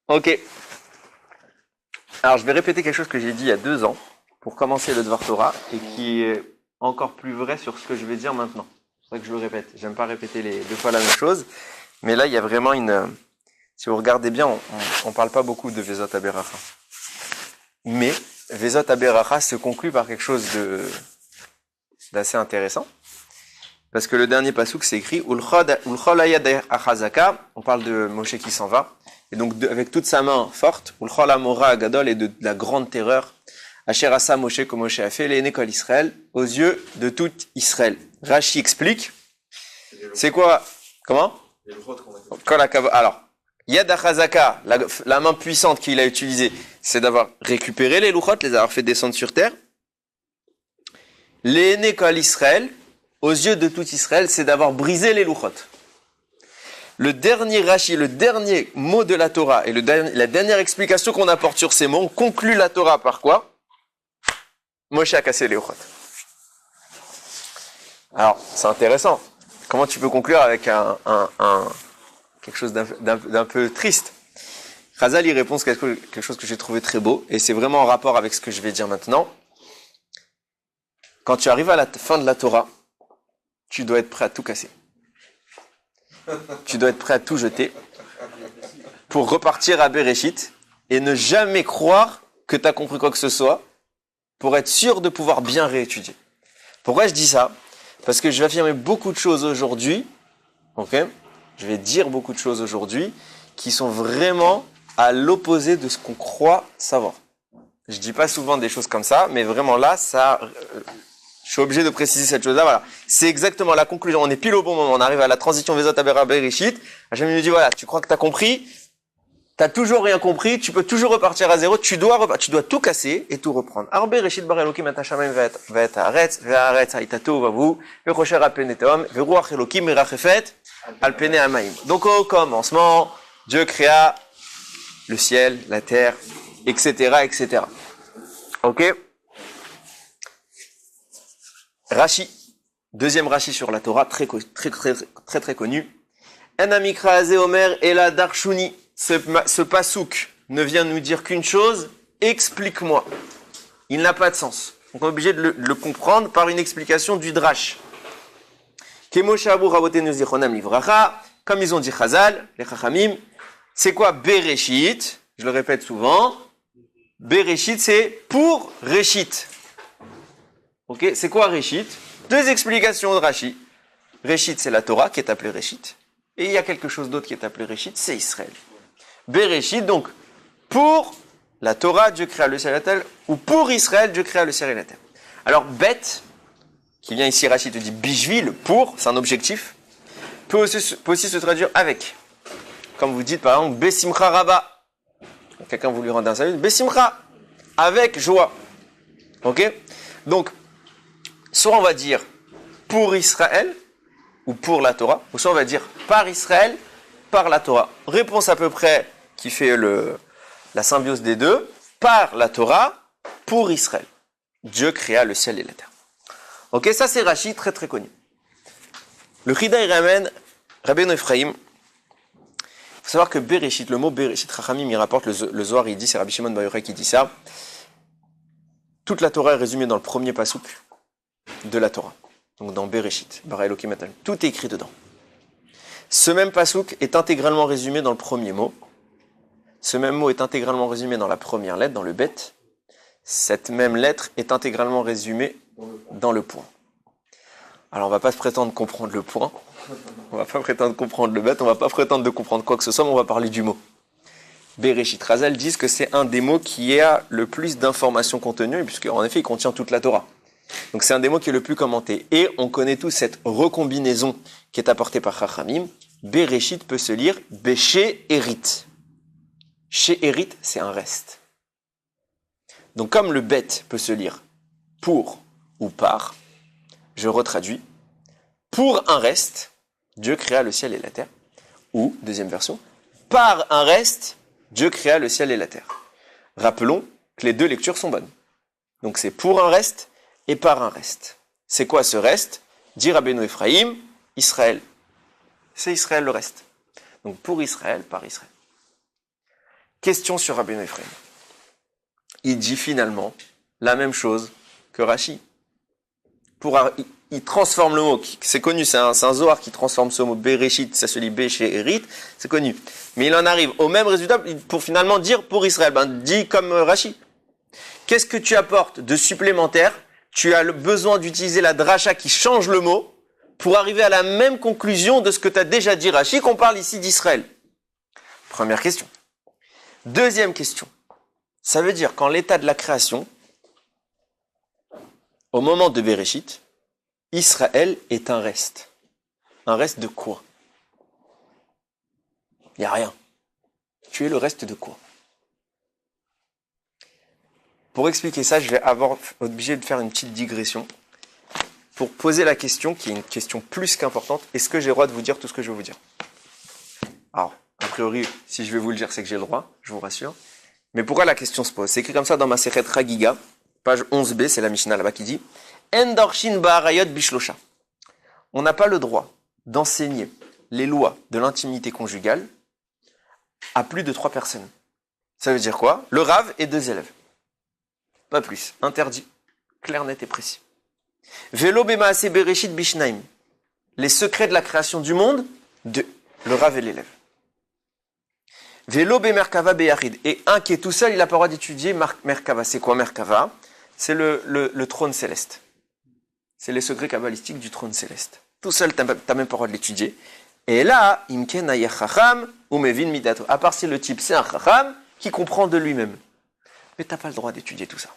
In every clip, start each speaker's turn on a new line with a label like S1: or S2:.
S1: Ok. Alors, je vais répéter quelque chose que j'ai dit il y a 2 ans pour commencer le Dvar Torah et qui est encore plus vrai sur ce que je vais dire maintenant. C'est pour ça que je le répète. J'aime pas répéter les 2 fois la même chose. Mais là, il y a vraiment si vous regardez bien, on parle pas beaucoup de Vezot Aberacha. Mais Vezot Aberacha se conclut par quelque chose d'assez intéressant. Parce que le dernier pasouk, c'est écrit Ulchol Ayad Achazaka. On parle de Moshe qui s'en va. Et donc, avec toute sa main forte, Ulchol Amora Agadol, et de la grande terreur, Asher Asa Moshe, comme Moshe a fait, l'aîné Kol Israël, aux yeux de tout Israël. Rashi explique. C'est quoi? Comment? Alors, Yad Achazaka, la main puissante qu'il a utilisée, c'est d'avoir récupéré les louchot, les avoir fait descendre sur terre. L'aîné Kol Israël, aux yeux de tout Israël, c'est d'avoir brisé les louchot. Le dernier Rashi, le dernier mot de la Torah et la dernière explication qu'on apporte sur ces mots, on conclut la Torah par quoi? Moshe a cassé les louchot. Alors, c'est intéressant. Comment tu peux conclure avec quelque chose d'un peu triste? Chazal y répond quelque chose que j'ai trouvé très beau, et c'est vraiment en rapport avec ce que je vais dire maintenant. Quand tu arrives à la fin de la Torah, tu dois être prêt à tout casser. Tu dois être prêt à tout jeter pour repartir à Bereshit et ne jamais croire que tu as compris quoi que ce soit pour être sûr de pouvoir bien réétudier. Pourquoi je dis ça? Parce que je vais affirmer beaucoup de choses aujourd'hui, ok? Je vais dire beaucoup de choses aujourd'hui qui sont vraiment à l'opposé de ce qu'on croit savoir. Je dis pas souvent des choses comme ça, mais vraiment là, je suis obligé de préciser cette chose-là. Voilà, c'est exactement la conclusion. On est pile au bon moment. On arrive à la transition Vezot Abera Bereshit. Hachem nous dit voilà, tu crois que t'as compris, t'as toujours rien compris, tu peux toujours repartir à zéro. Tu dois tout casser et tout reprendre. Alors Bereshit bar Elokim et Hashamayim ve'et haaretz ve'haaretz hayta tohu vavu ve'chosher al pnei tehom ve'ruach Elokim merachefet al pnei hamayim. Donc au commencement, Dieu créa le ciel, la terre, etc., etc. Ok? Rashi, deuxième Rashi sur la Torah, très connu. En amikra azeh omer ela darshuni. Ce pasouk ne vient nous dire qu'une chose, explique-moi. Il n'a pas de sens. Donc on est obligé de le comprendre par une explication du drash. Kemoshe abu rabotenu zichronam livracha, comme ils ont dit Chazal, les Chachamim, c'est quoi Bereshit? Je le répète souvent. Bereshit, c'est pour Reshit. Ok, c'est quoi Reshit? 2 explications de Rashi. Reshit, c'est la Torah qui est appelée Reshit. Et il y a quelque chose d'autre qui est appelé Reshit, c'est Israël. Bereshit, donc, pour la Torah, Dieu créa le ciel et la terre, ou pour Israël, Dieu créa le ciel et la terre. Alors, bet, qui vient ici, Rashi te dit bishvil, pour, c'est un objectif, peut aussi se traduire avec. Comme vous dites, par exemple, besimcha rabba. Quelqu'un vous lui rendre un salut, besimcha, avec joie. Ok? Donc, soit on va dire pour Israël, ou pour la Torah, ou soit on va dire par Israël, par la Torah. Réponse à peu près qui fait la symbiose des deux, par la Torah, pour Israël. Dieu créa le ciel et la terre. Ok, ça c'est Rashi, très très connu. Le Chida il ramène Rabbeinu Ephraim. Il faut savoir que Bereshit, le mot Bereshit, Chachamim, il rapporte, le Zohar, il dit, c'est Rabbi Shimon Bar Yochai qui dit ça. Toute la Torah est résumée dans le premier pasouk de la Torah. Donc dans Bereshit, Bara Elokim et Hashem. Tout est écrit dedans. Ce même pasouk est intégralement résumé dans le premier mot. Ce même mot est intégralement résumé dans la première lettre, dans le bet. Cette même lettre est intégralement résumée dans le point. Alors on va pas se prétendre comprendre le point. On va pas prétendre comprendre le bet. On va pas prétendre de comprendre quoi que ce soit, mais on va parler du mot. Bereshit. Chazal disent que c'est un des mots qui a le plus d'informations contenues, puisqu'en effet, il contient toute la Torah. Donc c'est un des mots qui est le plus commenté. Et on connaît tous cette recombinaison qui est apportée par Chachamim. Bereshit peut se lire Béché Erit. Chez Erit, c'est un reste. Donc comme le bet peut se lire pour ou par, je retraduis. Pour un reste, Dieu créa le ciel et la terre. Ou, deuxième version, par un reste, Dieu créa le ciel et la terre. Rappelons que les 2 lectures sont bonnes. Donc c'est pour un reste et par un reste. C'est quoi ce reste? Dit Rabbeinu Ephraim, Israël. C'est Israël le reste. Donc pour Israël, par Israël. Question sur Rabbeinu Ephraim. Il dit finalement la même chose que Rashi. Il transforme le mot, c'est connu, c'est un Zohar qui transforme ce mot Bereshit, ça se lit Bé chez Erit, c'est connu. Mais il en arrive au même résultat pour finalement dire pour Israël, dit comme Rashi. Qu'est-ce que tu apportes de supplémentaire? Tu as besoin d'utiliser la dracha qui change le mot pour arriver à la même conclusion de ce que tu as déjà dit Rashi, qu'on parle ici d'Israël. Première question. Deuxième question. Ça veut dire qu'en l'état de la création, au moment de Bereshit, Israël est un reste. Un reste de quoi? Il n'y a rien. Tu es le reste de quoi? Pour expliquer ça, je vais avoir obligé de faire une petite digression pour poser la question, qui est une question plus qu'importante. Est-ce que j'ai le droit de vous dire tout ce que je veux vous dire? Alors, a priori, si je vais vous le dire, c'est que j'ai le droit, je vous rassure. Mais pourquoi la question se pose? C'est écrit comme ça dans ma Masechet Ragiga, page 11b, c'est la Mishnah là-bas qui dit En dorshin ba'arayot bishlosha. On n'a pas le droit d'enseigner les lois de l'intimité conjugale à plus de 3 personnes. Ça veut dire quoi? Le Rav et 2 élèves. Pas plus. Interdit. Clair, net et précis. Velo bemaase bereshit bishnaim. Les secrets de la création du monde, 2. Le Rav et l'élève. Velo bemerkava beyachid. Et un qui est tout seul, il n'a pas le droit d'étudier merkava. C'est quoi merkava? C'est le trône céleste. C'est les secrets kabbalistiques du trône céleste. Tout seul, tu n'as même pas le droit de l'étudier. Et là, imken ayach chacham ou mevin midato. À part si le type c'est un chacham qui comprend de lui-même. Mais tu n'as pas le droit d'étudier tout ça.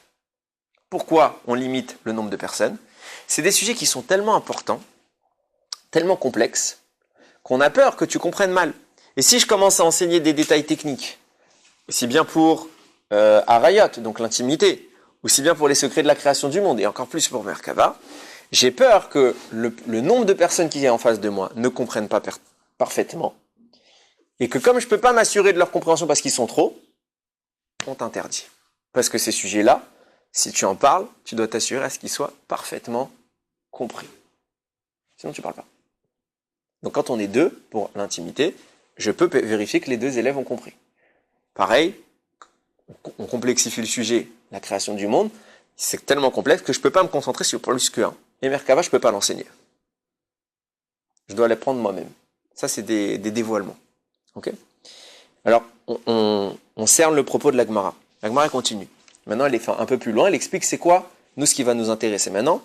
S1: Pourquoi on limite le nombre de personnes? C'est des sujets qui sont tellement importants, tellement complexes, qu'on a peur que tu comprennes mal. Et si je commence à enseigner des détails techniques, aussi bien pour Arayot, donc l'intimité, aussi bien pour les secrets de la création du monde, et encore plus pour Merkava, j'ai peur que le nombre de personnes qui est en face de moi ne comprennent pas parfaitement, et que comme je ne peux pas m'assurer de leur compréhension parce qu'ils sont trop, on t'interdit. Parce que ces sujets-là, si tu en parles, tu dois t'assurer à ce qu'ils soient parfaitement compris. Sinon, tu ne parles pas. Donc, quand on est 2 pour l'intimité, je peux vérifier que les 2 élèves ont compris. Pareil, on complexifie le sujet, la création du monde, c'est tellement complexe que je ne peux pas me concentrer sur plus qu'un. Et Merkava, je ne peux pas l'enseigner. Je dois les prendre moi-même. Ça, c'est des dévoilements. Ok? Alors, on cerne le propos de la Gemara. La Gemara continue. Maintenant, elle est un peu plus loin. Elle explique c'est quoi, nous, ce qui va nous intéresser maintenant.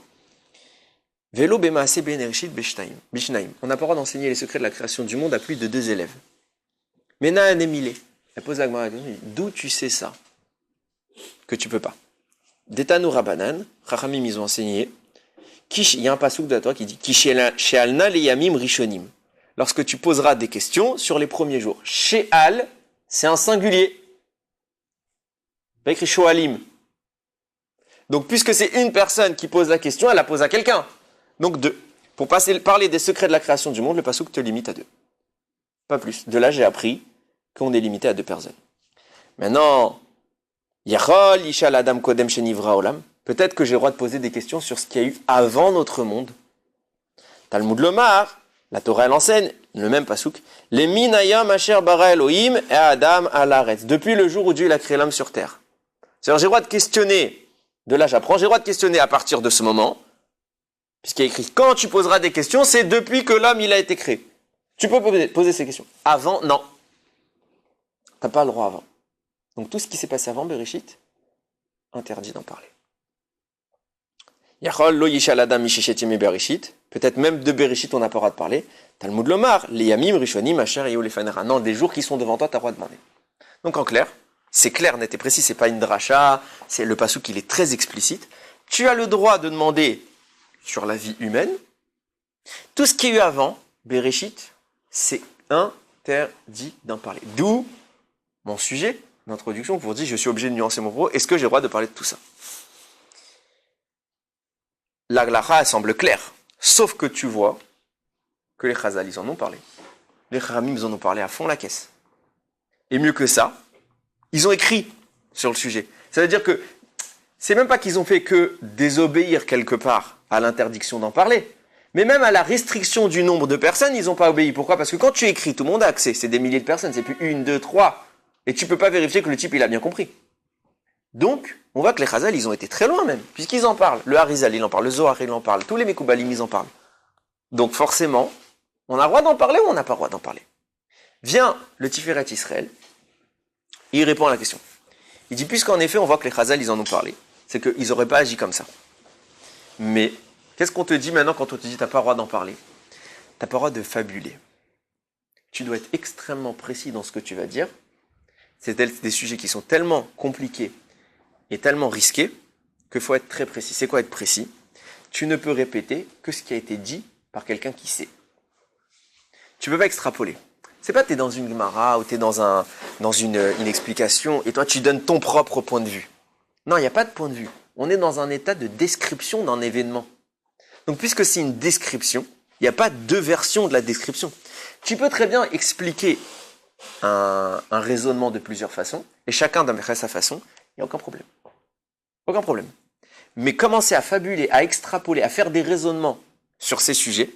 S1: Velo bemaase benerishit bishnaim. On n'a pas le droit d'enseigner les secrets de la création du monde à plus de 2 élèves. Mena anemile. Elle pose la Gemara. D'où tu sais ça? Que tu peux pas. Detanu rabanan. Chachamim, ils ont enseigné. Il y a un pasouk de la Torah qui dit Kishealna leyamim rishonim. Lorsque tu poseras des questions sur les premiers jours. Sheal, c'est un singulier. Pas écrit Shoalim. Donc, puisque c'est une personne qui pose la question, elle la pose à quelqu'un. Donc, 2. Pour parler des secrets de la création du monde, le pasouk te limite à 2. Pas plus. De là, j'ai appris qu'on est limité à 2 personnes. Maintenant, Yachol, Ishal, Adam, Kodem, Shenivra, Olam. Peut-être que j'ai le droit de poser des questions sur ce qu'il y a eu avant notre monde. Talmud Lomar, la Torah, elle enseigne, le même pasouk. Les minayam asher bara Elohim et Adam alaretz. Depuis le jour où Dieu a créé l'homme sur terre. C'est-à-dire, j'ai le droit de questionner, de là j'apprends, j'ai le droit de questionner à partir de ce moment, puisqu'il y a écrit, quand tu poseras des questions, c'est depuis que l'homme il a été créé. Tu peux poser ces questions. Avant, non. Tu n'as pas le droit avant. Donc tout ce qui s'est passé avant Bereshit, interdit d'en parler. Yachol lo yishal adam mishishetim et Bereshit. Peut-être même de Bereshit on n'a pas le droit de parler. Talmud lomar, les yamim rishonim asher yeu lefanera. Non, des jours qui sont devant toi, tu as le droit de demander. Donc en clair, c'est clair, net et précis, c'est pas une dracha, c'est le pasouk, il est très explicite. Tu as le droit de demander sur la vie humaine. Tout ce qui est eu avant, Bereshit, c'est interdit d'en parler. D'où mon sujet d'introduction pour dire je suis obligé de nuancer mon propos. Est-ce que j'ai le droit de parler de tout ça? La glacha semble claire, sauf que tu vois que les Chazal, ils en ont parlé. Les Chachamim, ils en ont parlé à fond la caisse. Et mieux que ça, ils ont écrit sur le sujet. Ça veut dire que c'est même pas qu'ils ont fait que désobéir quelque part à l'interdiction d'en parler, mais même à la restriction du nombre de personnes, ils n'ont pas obéi. Pourquoi? Parce que quand tu écris, tout le monde a accès. C'est des milliers de personnes, c'est plus 1, 2, 3. et tu peux pas vérifier que le type il a bien compris. Donc, on voit que les Chazal, ils ont été très loin même, puisqu'ils en parlent. Le Harizal, il en parle, le Zohar, il en parle, tous les Mekoubalim, ils en parlent. Donc forcément, on a le droit d'en parler ou on n'a pas le droit d'en parler? Vient le Tiferet Israël, il répond à la question. Il dit, puisqu'en effet, on voit que les Chazal, ils en ont parlé, c'est qu'ils n'auraient pas agi comme ça. Mais, qu'est-ce qu'on te dit maintenant quand on te dit, t'as pas le droit d'en parler? T'as pas le droit de fabuler. Tu dois être extrêmement précis dans ce que tu vas dire. C'est des sujets qui sont tellement compliqués et tellement risqués qu'il faut être très précis. C'est quoi être précis? Tu ne peux répéter que ce qui a été dit par quelqu'un qui sait. Tu peux pas extrapoler. C'est pas t'es dans une Gemara ou t'es dans une explication et toi tu donnes ton propre point de vue. Non, il n'y a pas de point de vue. On est dans un état de description d'un événement. Donc puisque c'est une description, il n'y a pas deux versions de la description. Tu peux très bien expliquer un raisonnement de plusieurs façons et chacun d'après sa façon, il n'y a aucun problème. Aucun problème. Mais commencer à fabuler, à extrapoler, à faire des raisonnements sur ces sujets,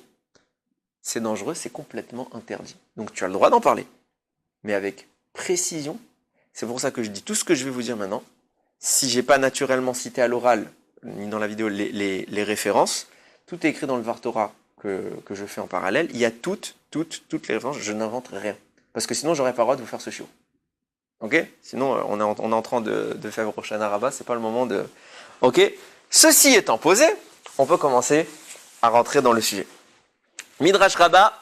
S1: c'est dangereux, c'est complètement interdit. Donc tu as le droit d'en parler, mais avec précision. C'est pour ça que je dis tout ce que je vais vous dire maintenant. Si j'ai pas naturellement cité à l'oral, ni dans la vidéo, les références, tout est écrit dans le Var Torah que je fais en parallèle. Il y a toutes les références, je n'invente rien. Parce que sinon, j'aurais pas le droit de vous faire ce chiot. Ok? Sinon, on est en train de faire Rosh Hashanah Rabbah, c'est pas le moment de... Ok? Ceci étant posé, on peut commencer à rentrer dans le sujet. Midrash Rabbah,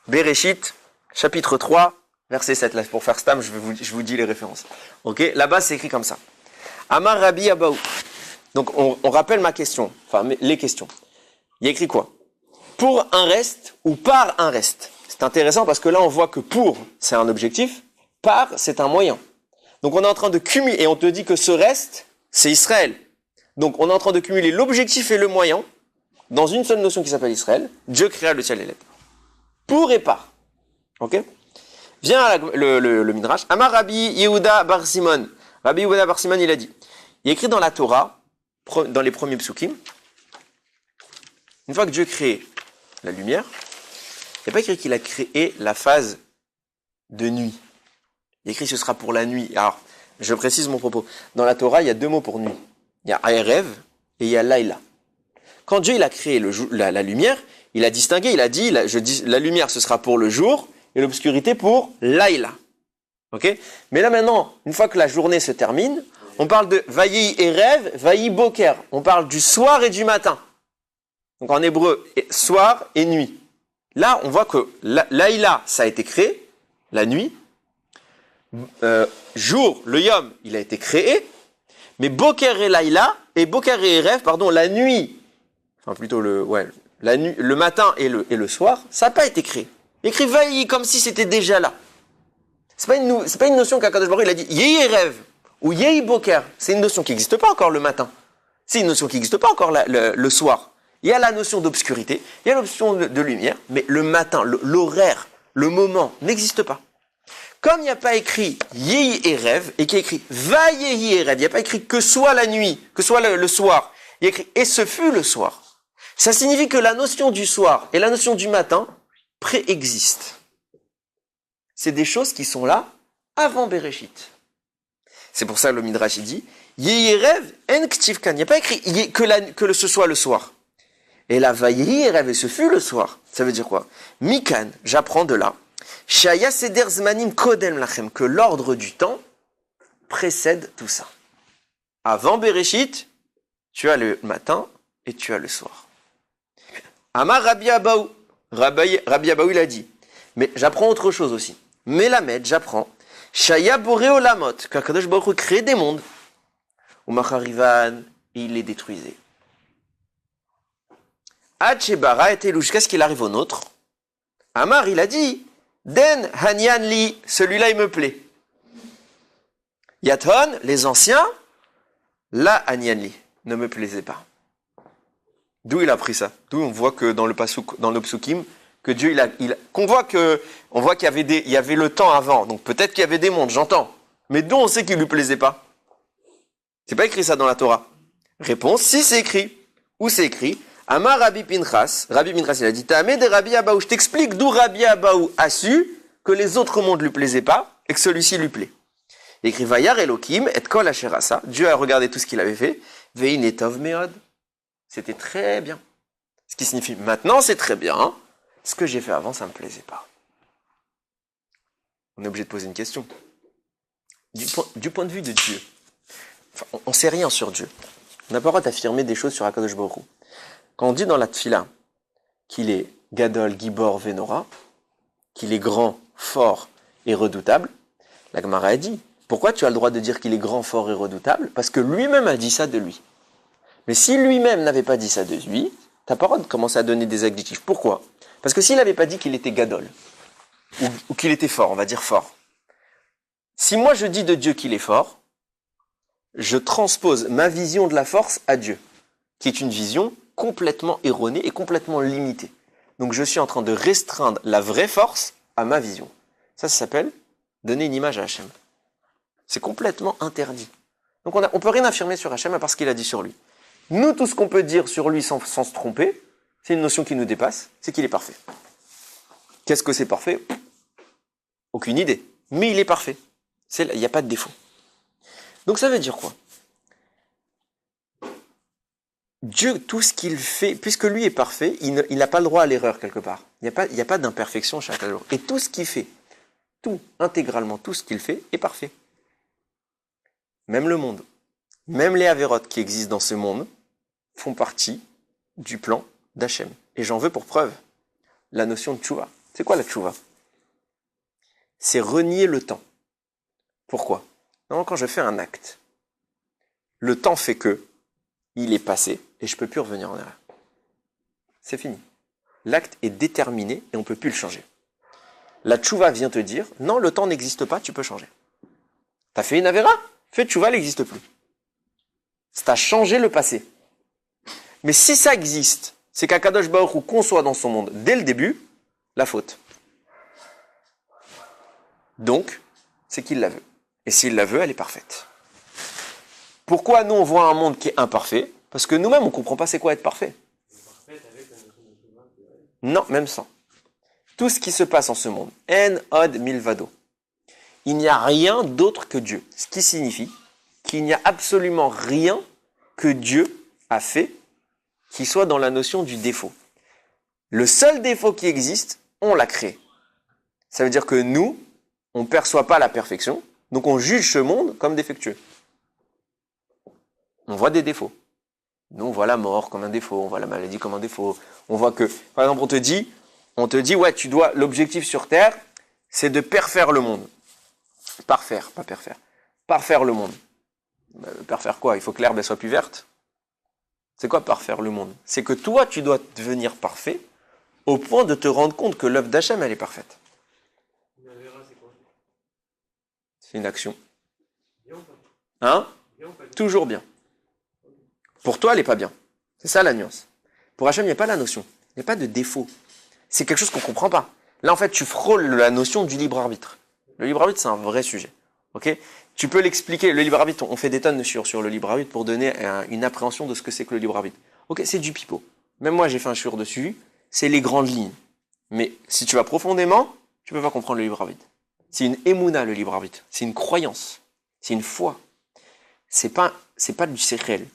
S1: Bereshit, chapitre 3, verset 7. Là, pour faire stam, je vous dis les références. Ok? Là-bas, c'est écrit comme ça. Amar Rabbi Abaou. Donc, on rappelle ma question. Enfin, les questions. Il y a écrit quoi? Pour un reste ou par un reste? C'est intéressant parce que là, on voit que pour, c'est un objectif. Par, c'est un moyen. Donc, on est en train de cumuler, et on te dit que ce reste, c'est Israël. Donc, on est en train de cumuler l'objectif et le moyen dans une seule notion qui s'appelle Israël. Dieu créa le ciel et la terre. Pour et par. Ok? Vient le Midrash. Amar Rabbi Yehuda bar Simon. Rabbi Yehuda bar Simon, il a dit. Il est écrit dans la Torah, dans les premiers psukim, une fois que Dieu crée la lumière, il n'y a pas écrit qu'il a créé la phase de nuit. Il est écrit ce sera pour la nuit. Alors, je précise mon propos. Dans la Torah, il y a deux mots pour nuit. Il y a Erev et il y a Laïla. Quand Dieu il a créé la lumière, il a distingué, il a dit, la lumière ce sera pour le jour et l'obscurité pour Laïla. Ok? Mais là maintenant, une fois que la journée se termine, on parle de Vayi Erev, Vayi Boker. On parle du soir et du matin. Donc en hébreu, soir et nuit. Là, on voit que Laïla, ça a été créé, la nuit. Jour, le Yom, il a été créé. Mais Boker et Laïla, et Boker et Erev, pardon, la nuit, enfin plutôt le matin et le soir, ça n'a pas été créé. Écrit Vayi comme si c'était déjà là. C'est pas une notion qu'Akadosh Baruch Hu, il a dit Yehi Erev ou Yehi Boker. C'est une notion qui n'existe pas encore le matin. C'est une notion qui n'existe pas encore le soir. Il y a la notion d'obscurité, il y a la notion de lumière, mais le matin, l'horaire, le moment n'existe pas. Comme il n'y a pas écrit Yehi Erev et qu'il y a écrit Va Yehi Erev, il n'y a pas écrit que soit la nuit, que soit le soir. Il y a écrit et ce fut le soir. Ça signifie que la notion du soir et la notion du matin préexistent. C'est des choses qui sont là avant Bereshit. C'est pour ça que le Midrash dit Yehi Erev en ktivkan. Il n'y a pas écrit que ce soit le soir. Et là, va Yehi Erev et ce fut le soir. Ça veut dire quoi? Mikan, j'apprends de là. Shaya seder zmanim kodem lachem, que l'ordre du temps précède tout ça. Avant Bereshit, tu as le matin et tu as le soir. Amar Rabbi Abaou. Rabbi Abaou, il a dit. Mais j'apprends autre chose aussi. Melamed, j'apprends. Shaya boré olamot, qu'Akadosh Baruch Hu crée des mondes. Ou Macharivan, il les détruisait. Ad Shebara et Elou, jusqu'à ce qu'il arrive au nôtre. Amar, il a dit. Den Hanyan Li, celui-là il me plaît. Yathon, les anciens, la Hanyan Li, ne me plaisait pas. D'où il a pris ça? D'où on voit que dans le pasuk, dans le psukim, que Dieu qu'on voit qu'il y avait le temps avant. Donc peut-être qu'il y avait des mondes, j'entends. Mais d'où on sait qu'il lui plaisait pas? C'est pas écrit ça dans la Torah. Réponse, si c'est écrit. Où c'est écrit? Amar Rabbi Pinchas, il a dit, Ta'amé de Rabbi Abaou, je t'explique d'où Rabbi Abaou a su que les autres mondes lui plaisaient pas et que celui-ci lui plaît. Il écrit Vayar Elohim et kol asher asa. Dieu a regardé tout ce qu'il avait fait. Vein etov meod. C'était très bien. Ce qui signifie maintenant c'est très bien. Ce que j'ai fait avant, ça me plaisait pas. On est obligé de poser une question. Du point de vue de Dieu, enfin, on ne sait rien sur Dieu. On n'a pas le droit d'affirmer des choses sur Akadosh Baruch Hu. Quand on dit dans la Tfila qu'il est Gadol, Gibor, Venora, qu'il est grand, fort et redoutable, la Gemara a dit, pourquoi tu as le droit de dire qu'il est grand, fort et redoutable? Parce que lui-même a dit ça de lui. Mais si lui-même n'avait pas dit ça de lui, t'as pas le droit de commencer à donner des adjectifs. Pourquoi? Parce que s'il n'avait pas dit qu'il était Gadol, ou qu'il était fort, on va dire fort. Si moi je dis de Dieu qu'il est fort, je transpose ma vision de la force à Dieu, qui est une vision complètement erronée et complètement limitée. Donc je suis en train de restreindre la vraie force à ma vision. Ça s'appelle donner une image à Hachem. C'est complètement interdit. Donc on peut rien affirmer sur Hachem à part ce qu'il a dit sur lui. Nous, tout ce qu'on peut dire sur lui sans se tromper, c'est une notion qui nous dépasse, c'est qu'il est parfait. Qu'est-ce que c'est parfait? Aucune idée. Mais il est parfait. Il n'y a pas de défaut. Donc ça veut dire quoi? Dieu, tout ce qu'il fait, puisque lui est parfait, il n'a pas le droit à l'erreur quelque part. Il n'y a pas d'imperfection chaque jour. Et tout ce qu'il fait, intégralement, tout ce qu'il fait est parfait. Même le monde, même les avérotes qui existent dans ce monde font partie du plan d'Hachem. Et j'en veux pour preuve la notion de tchouva. C'est quoi la tchouva? C'est renier le temps. Pourquoi? Non, quand je fais un acte, le temps fait que il est passé et je ne peux plus revenir en arrière. C'est fini. L'acte est déterminé et on ne peut plus le changer. La tchouva vient te dire, non, le temps n'existe pas, tu peux changer. Tu as fait une avéra? Fais tchouva, elle n'existe plus. Tu as changé le passé. Mais si ça existe, c'est qu'Akadosh Baruch Hu conçoit dans son monde, dès le début, la faute. Donc, c'est qu'il la veut. Et s'il la veut, elle est parfaite. Pourquoi nous, on voit un monde qui est imparfait? Parce que nous-mêmes, on ne comprend pas c'est quoi être parfait. Non, même sans. Tout ce qui se passe en ce monde, en od milvado, il n'y a rien d'autre que Dieu. Ce qui signifie qu'il n'y a absolument rien que Dieu a fait qui soit dans la notion du défaut. Le seul défaut qui existe, on l'a créé. Ça veut dire que nous, on ne perçoit pas la perfection, donc on juge ce monde comme défectueux. On voit des défauts. Nous, on voit la mort comme un défaut, on voit la maladie comme un défaut. On voit que, par exemple, on te dit, ouais, l'objectif sur Terre, c'est de parfaire le monde. Parfaire, pas parfaire. Parfaire le monde. Parfaire quoi? Il faut que l'herbe soit plus verte. C'est quoi parfaire le monde? C'est que toi, tu dois devenir parfait au point de te rendre compte que l'œuvre d'Hachem, elle est parfaite. C'est une action. Hein? Toujours bien. Pour toi, elle n'est pas bien. C'est ça la nuance. Pour Hachem, il n'y a pas la notion. Il n'y a pas de défaut. C'est quelque chose qu'on ne comprend pas. Là, en fait, tu frôles la notion du libre arbitre. Le libre arbitre, c'est un vrai sujet. Ok? Tu peux l'expliquer. Le libre arbitre, on fait des tonnes sur le libre arbitre pour donner une appréhension de ce que c'est que le libre arbitre. Ok, c'est du pipeau. Même moi, j'ai fait un shiur dessus. C'est les grandes lignes. Mais si tu vas profondément, tu ne peux pas comprendre le libre arbitre. C'est une émouna, le libre arbitre. C'est une croyance. C'est une foi. C'est pas du réel.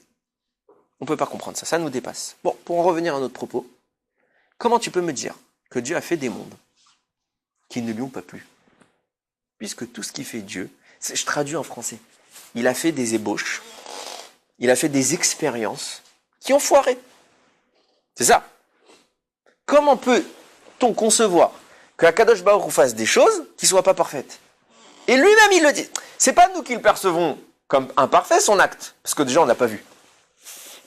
S1: On ne peut pas comprendre ça. Ça nous dépasse. Bon, pour en revenir à notre propos, comment tu peux me dire que Dieu a fait des mondes qui ne lui ont pas plu? Puisque tout ce qui fait Dieu, je traduis en français, il a fait des ébauches, il a fait des expériences qui ont foiré. C'est ça. Comment peut-on concevoir que Akadosh Baruch Hu fasse des choses qui ne soient pas parfaites? Et lui-même, il le dit. C'est pas nous qui le percevons comme imparfait, son acte, parce que déjà, on n'a pas vu.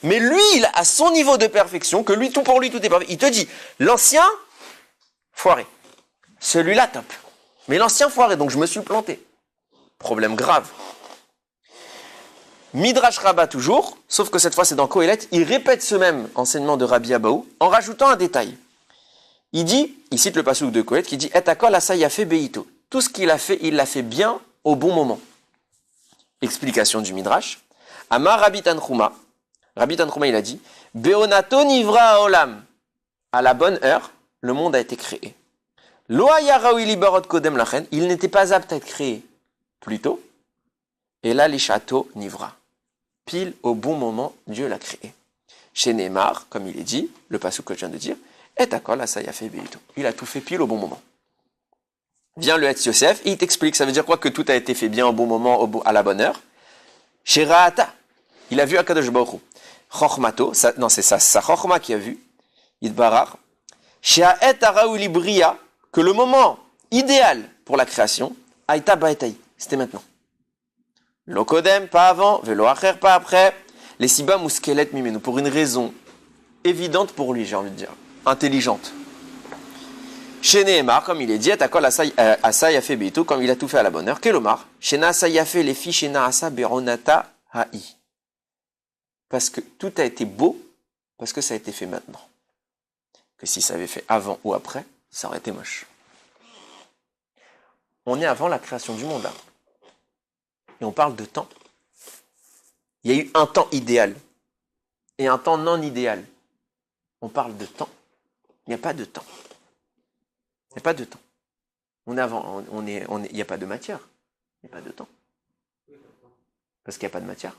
S1: Mais lui, il a son niveau de perfection, que lui, tout pour lui, tout est parfait. Il te dit, l'ancien, foiré. Celui-là, top. Mais l'ancien foiré, donc je me suis planté. Problème grave. Midrash Rabbah toujours, sauf que cette fois c'est dans Kohelet, il répète ce même enseignement de Rabbi Abaou en rajoutant un détail. Il cite le passouk de Kohelet qui dit « Et akol asa yafe beito ». Tout ce qu'il a fait, il l'a fait bien au bon moment. Explication du Midrash. Amar Rabbi Tanchuma. Rabbi Tanchuma, il a dit « Beonato nivra haolam ». À la bonne heure, le monde a été créé. Lo haya raoui libarot kodem lachen. Il n'était pas apte à être créé plus tôt. Et là, les châteaux nivra. Pile au bon moment, Dieu l'a créé. Chez Neymar, comme il est dit, le passage que je viens de dire, et d'accord, là, ça y a fait Béito. Il a tout fait pile au bon moment. Vient le Hetz Yosef, et il t'explique, ça veut dire quoi que tout a été fait bien au bon moment, à la bonne heure. Chez Raata, il a vu Akadosh Baruch Hu. Chochmato, non, c'est ça, sa Chochma qui a vu. Yidbarar. Chez Haet Araouli Bria, que le moment idéal pour la création, Aïta Baetaï, c'était maintenant. Lokodem, pas avant, Velo Acher, pas après. Les Siba Mouskelet Mimenu, pour une raison évidente pour lui, j'ai envie de dire, intelligente. Chez Nehemar, comme il est dit, Atakol Asai a fait Beito, comme il a tout fait à la bonne heure. Kelomar, chez Naasai a fait les filles, chez Naasa Beronata Haï. Parce que tout a été beau, parce que ça a été fait maintenant. Que si ça avait fait avant ou après, ça aurait été moche. On est avant la création du monde, là. Et on parle de temps. Il y a eu un temps idéal et un temps non idéal. On parle de temps. Il n'y a pas de temps. Il n'y a pas de temps. On est avant, il n'y a pas de matière. Il n'y a pas de temps. Parce qu'il n'y a pas de matière.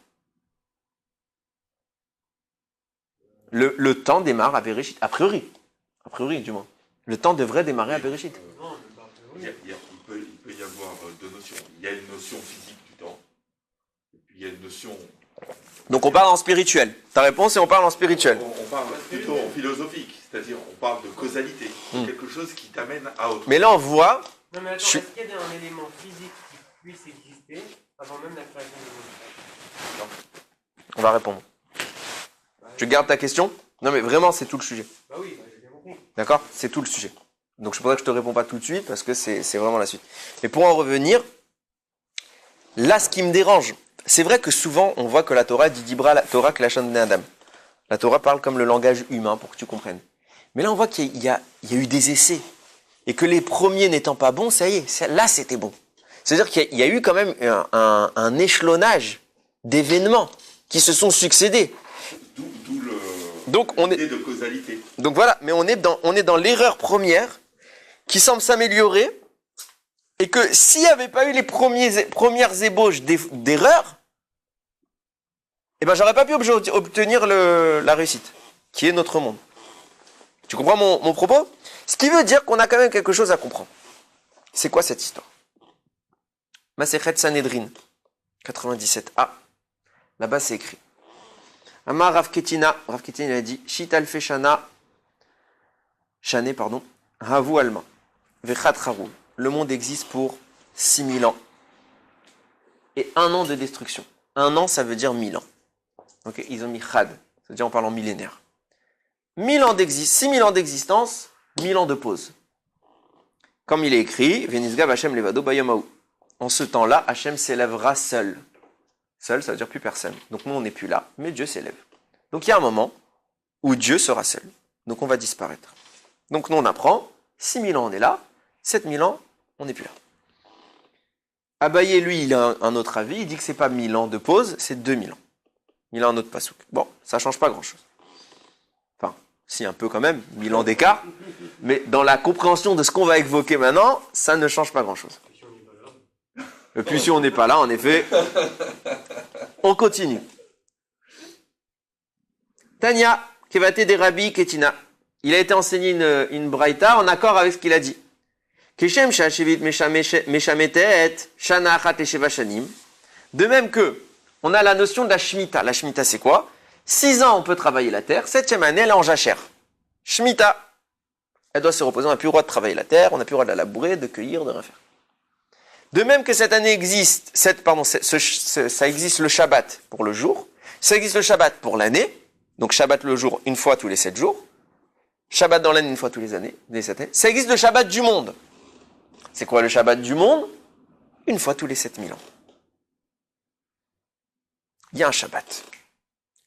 S1: Le temps démarre à Bereshit. A priori, du moins. Le temps devrait démarrer à Bereshit.
S2: Il peut y avoir deux notions. Il y a une notion physique du temps. Et puis il y a une notion...
S1: Donc on parle en spirituel. Ta réponse est on parle en spirituel.
S2: On parle plutôt en philosophique. C'est-à-dire on parle de causalité. Quelque chose qui t'amène à autre.
S1: Mais là on voit...
S3: Non mais attends, est-ce qu'il y a un élément physique qui puisse exister avant même la création du monde?
S1: On va répondre. Tu gardes ta question? Non mais vraiment c'est tout le sujet.
S3: Bah oui, j'ai bien compris.
S1: D'accord? C'est tout le sujet. Donc c'est pour ça que je te réponds pas tout de suite parce que c'est vraiment la suite. Mais pour en revenir, là ce qui me dérange, c'est vrai que souvent on voit que la Torah dit Dibra la Torah que la chaîne de Adam. La Torah parle comme le langage humain pour que tu comprennes. Mais là on voit qu'il y a eu des essais et que les premiers n'étant pas bons, ça y est, là c'était bon. C'est-à-dire qu'il y a eu quand même un échelonnage d'événements qui se sont succédés. Donc
S2: l'idée de causalité.
S1: Donc voilà, mais on est dans l'erreur première qui semble s'améliorer et que s'il n'y avait pas eu les premières ébauches d'erreurs, eh ben j'aurais pas pu obtenir la réussite, qui est notre monde. Tu comprends mon propos? Ce qui veut dire qu'on a quand même quelque chose à comprendre. C'est quoi cette histoire? Masechet Sanhedrin, 97a. Là-bas c'est écrit. Amar Rav Ketina il a dit Shit alfe shana, Shané, pardon, Havu alma, Vechat Harul. Le monde existe pour 6000 ans et 1 an de destruction. 1 an, ça veut dire 1000 ans. Ok, ils ont mis Chad, ça veut dire en parlant millénaire. 6000 ans d'existence, 1000 ans de pause. Comme il est écrit, Venisgav Hashem levado bayamahu. En ce temps-là, Hashem s'élèvera seul. Seul, ça veut dire plus personne. Donc nous, on n'est plus là, mais Dieu s'élève. Donc il y a un moment où Dieu sera seul. Donc on va disparaître. Donc nous, on apprend, 6000 ans, on est là, 7000 ans, on n'est plus là. Abaye, lui, il a un autre avis, il dit que c'est pas 1000 ans de pause, c'est 2000 ans. Il a un autre pasouk. Bon, ça change pas grand-chose. Enfin, si, un peu quand même, 1000 ans d'écart, mais dans la compréhension de ce qu'on va évoquer maintenant, ça ne change pas grand-chose. Et puis si on n'est pas là, en effet, on continue. Tania, Kevate des Rabbi Ketina. Il a été enseigné une braïta en accord avec ce qu'il a dit. Keshem shashivit meshametet shana achat esheva shanim. De même que, on a la notion de la Shemitah. La Shemitah, c'est quoi? 6 ans, on peut travailler la terre. 7e année, elle est en jachère. Shemitah. Elle doit se reposer. On n'a plus le droit de travailler la terre. On n'a plus le droit de la labourer, de cueillir, de rien faire. De même que cette année existe, ça existe le Shabbat pour le jour, ça existe le Shabbat pour l'année, donc Shabbat le jour une fois tous les 7 jours, Shabbat dans l'année une fois tous les années, ça existe le Shabbat du monde. C'est quoi le Shabbat du monde? Une fois tous les 7000 ans. Il y a un Shabbat.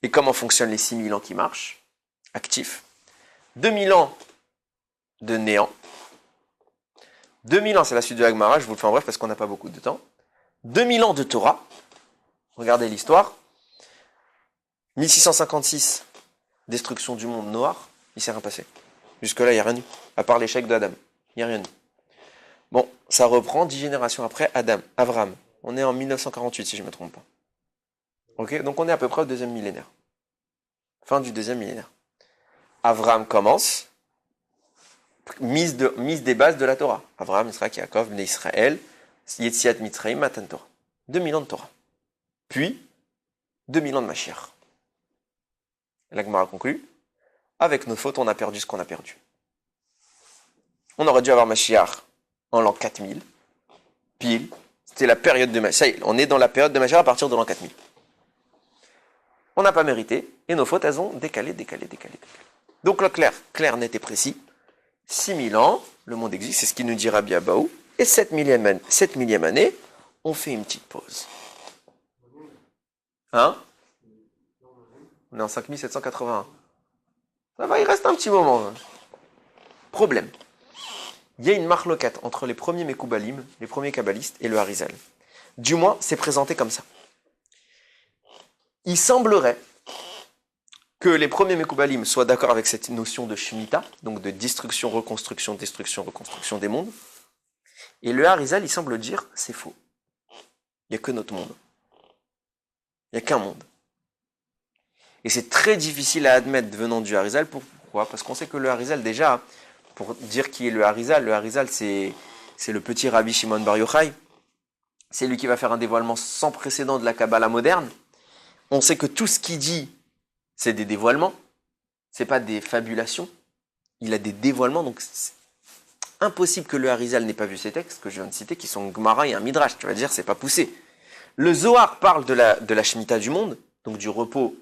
S1: Et comment fonctionnent les 6000 ans qui marchent? Actifs. 2000 ans de néant. 2000 ans, c'est la suite de la Gemara, je vous le fais en bref parce qu'on n'a pas beaucoup de temps. 2000 ans de Torah. Regardez l'histoire. 1656, destruction du monde noir. Il s'est rien passé. Jusque-là, il n'y a rien eu. À part l'échec d'Adam. Il n'y a rien eu. Bon, ça reprend 10 générations après Abraham. On est en 1948, si je ne me trompe pas. Ok, donc on est à peu près au deuxième millénaire. Fin du deuxième millénaire. Abraham commence, mise des bases de la Torah. Abraham, Yitzhak, Yaakov, Bnei Israël, Yetziat Mitzrayim, Matan Torah. 2000 ans de Torah. Puis, 2000 ans de Mashiach. La Gemara conclut, avec nos fautes, on a perdu ce qu'on a perdu. On aurait dû avoir Mashiach en l'an 4000, pile. C'était la période de Mashiach. Ça y est, on est dans la période de Mashiach à partir de l'an 4000. On n'a pas mérité, et nos fautes, elles ont décalé. Donc le clair, net et précis, 6000 ans, le monde existe, c'est ce qu'il nous dit Rabbi Abaou, et 7 millième année, on fait une petite pause. Hein? On est en 5781. Ça va, il reste un petit moment. Hein. Problème. Il y a une marloquette entre les premiers Mekoubalim, les premiers kabbalistes, et le Harizal. Du moins, c'est présenté comme ça. Il semblerait que les premiers Mekoubalim soient d'accord avec cette notion de Shemitah, donc de destruction, reconstruction des mondes. Et le Harizal, il semble dire, c'est faux. Il n'y a que notre monde. Il n'y a qu'un monde. Et c'est très difficile à admettre venant du Harizal. Pourquoi? Parce qu'on sait que le Harizal, déjà, pour dire qui est le Harizal, c'est le petit Rabbi Shimon Bar Yochai. C'est lui qui va faire un dévoilement sans précédent de la Kabbalah moderne. On sait que tout ce qu'il dit, c'est des dévoilements. C'est pas des fabulations. Il a des dévoilements, donc c'est impossible que le Harizal n'ait pas vu ces textes que je viens de citer, qui sont Gemara et un Midrash. Tu vas dire, c'est pas poussé. Le Zohar parle de la Shemitah du monde, donc du repos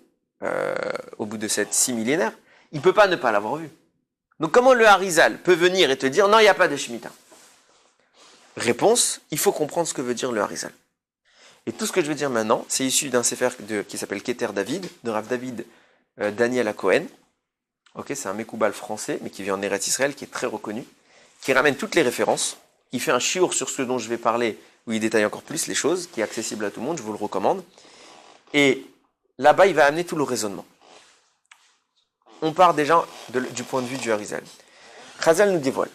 S1: au bout de cette 6 millénaires. Il peut pas ne pas l'avoir vu. Donc comment le Harizal peut venir et te dire, non, il n'y a pas de Shemitah? Réponse, il faut comprendre ce que veut dire le Harizal. Et tout ce que je veux dire maintenant, c'est issu d'un sefer qui s'appelle Keter David, de Rav David Daniel à Cohen. Okay, c'est un Mekoubal français, mais qui vit en Eretz Israël, qui est très reconnu, qui ramène toutes les références. Il fait un shiur sur ce dont je vais parler, où il détaille encore plus les choses, qui est accessible à tout le monde, je vous le recommande. Et là-bas, il va amener tout le raisonnement. On part déjà du point de vue du Harizal. Chazal nous dévoile.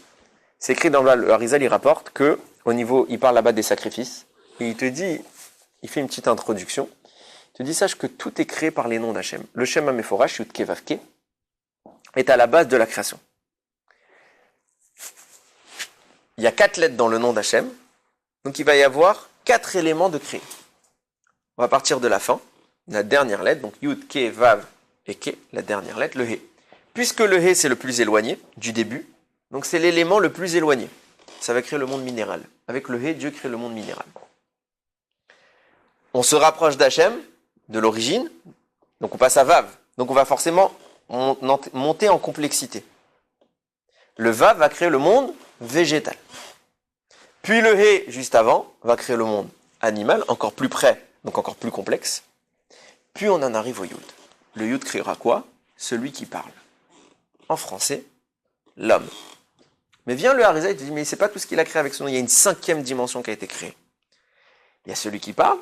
S1: C'est écrit dans le Harizal, il rapporte que, au niveau, il parle là-bas des sacrifices, et il te dit, il fait une petite introduction, il te dit, sache que tout est créé par les noms d'Hachem. Le Shem HaMeforash, Yud Ke Vav Ke, est à la base de la création. Il y a 4 lettres dans le nom d'Hachem, donc il va y avoir 4 éléments de créer. On va partir de la fin, la dernière lettre, donc Yud Ke Vav et Ke, la dernière lettre, le He. Puisque le He, c'est le plus éloigné du début, donc c'est l'élément le plus éloigné. Ça va créer le monde minéral. Avec le He, Dieu crée le monde minéral. On se rapproche d'Hachem, de l'origine, donc on passe à Vav. Donc on va forcément monter en complexité. Le Vav va créer le monde végétal. Puis le He, juste avant, va créer le monde animal, encore plus près, donc encore plus complexe. Puis on en arrive au Yud. Le Yud créera quoi? Celui qui parle. En français, l'homme. Mais vient le Harizal et te dit, mais c'est pas tout ce qu'il a créé avec son nom, il y a une 5e dimension qui a été créée. Il y a celui qui parle,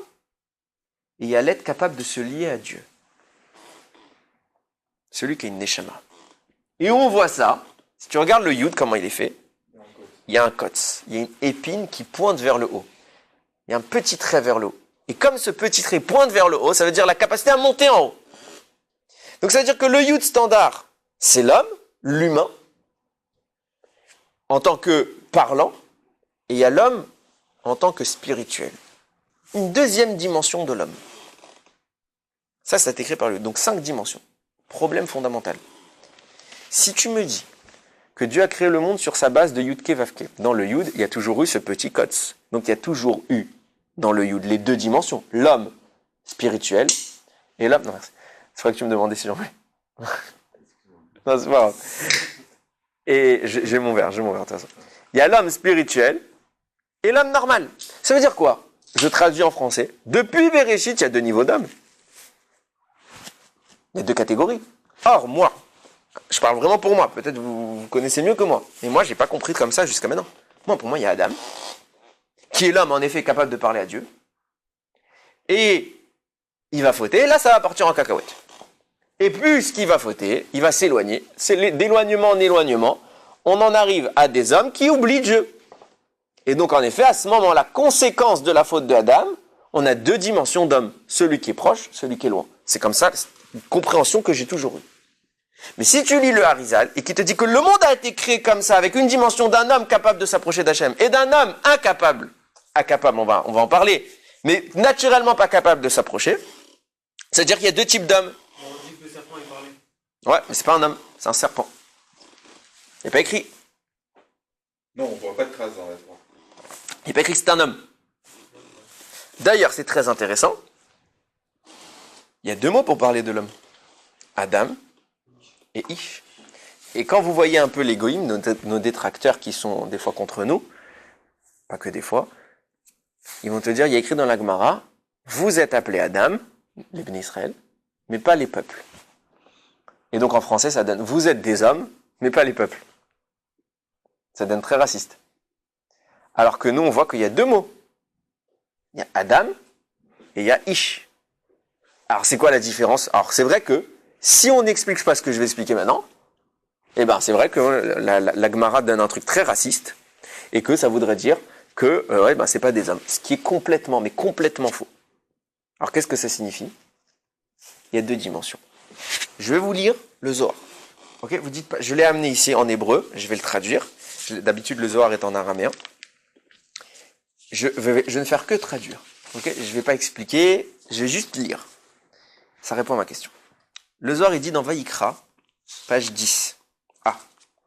S1: et il y a l'être capable de se lier à Dieu. Celui qui a une neshama. Et où on voit ça, si tu regardes le Yud, comment il est fait, il y a un kotz, il y a une épine qui pointe vers le haut. Il y a un petit trait vers le haut. Et comme ce petit trait pointe vers le haut, ça veut dire la capacité à monter en haut. Donc ça veut dire que le Yud standard, c'est l'homme, l'humain, en tant que parlant, et il y a l'homme en tant que spirituel. Une 2e dimension de l'homme. Ça a été créé par lui. Donc 5 dimensions. Problème fondamental. Si tu me dis que Dieu a créé le monde sur sa base de Yud Ke Vav Ke, dans le Yud, il y a toujours eu ce petit kotz. Donc il y a toujours eu, dans le Yud, les 2 dimensions. L'homme spirituel et l'homme... Non, merci. C'est vrai que tu me demandais si j'en voulais. Non, c'est pas grave. Et j'ai mon verre, de toute façon. Il y a l'homme spirituel et l'homme normal. Ça veut dire quoi? Je traduis en français. Depuis Bereshit, il y a 2 niveaux d'hommes. Il y a 2 catégories. Or, moi, je parle vraiment pour moi. Peut-être vous connaissez mieux que moi. Mais moi, j'ai pas compris comme ça jusqu'à maintenant. Moi, pour moi, il y a Adam, qui est l'homme, en effet, capable de parler à Dieu. Et il va fauter. Là, ça va partir en cacahuète. Et puisqu'il va fauter, il va s'éloigner. C'est d'éloignement en éloignement. On en arrive à des hommes qui oublient Dieu. Et donc, en effet, à ce moment-là, conséquence de la faute de Adam, on a deux dimensions d'homme. Celui qui est proche, celui qui est loin. C'est comme ça, une compréhension que j'ai toujours eue. Mais si tu lis le Harizal et qui te dit que le monde a été créé comme ça, avec une dimension d'un homme capable de s'approcher d'Hachem et d'un homme incapable, on va en parler, mais naturellement pas capable de s'approcher, c'est-à-dire qu'il y a deux types d'hommes.
S3: On dit que le serpent est parlé.
S1: Ouais, mais c'est pas un homme, c'est un serpent. Il n'est pas écrit.
S2: Non, on voit pas de traces dans la Torah.
S1: Il n'est pas écrit que c'est un homme. D'ailleurs, c'est très intéressant. Il y a deux mots pour parler de l'homme. Adam et Ish. Et quand vous voyez un peu les goïms, nos détracteurs qui sont des fois contre nous, pas que des fois, ils vont te dire, il y a écrit dans la Gemara, vous êtes appelés Adam, les Bnei Israël, mais pas les peuples. Et donc en français, ça donne, vous êtes des hommes, mais pas les peuples. Ça donne très raciste. Alors que nous, on voit qu'il y a deux mots. Il y a Adam et il y a Ish. Alors c'est quoi la différence? Alors c'est vrai que si on n'explique pas ce que je vais expliquer maintenant, eh ben c'est vrai que la Gemara donne un truc très raciste et que ça voudrait dire que c'est pas des hommes. Ce qui est complètement, mais complètement faux. Alors qu'est-ce que ça signifie? Il y a deux dimensions. Je vais vous lire le Zohar. Ok, vous dites pas, je l'ai amené ici en hébreu, je vais le traduire. D'habitude le Zohar est en araméen. Je ne faire que traduire. Ok, je vais pas expliquer, je vais juste lire. Ça répond à ma question. Le Zohar, il dit dans Vaïkra, page 10.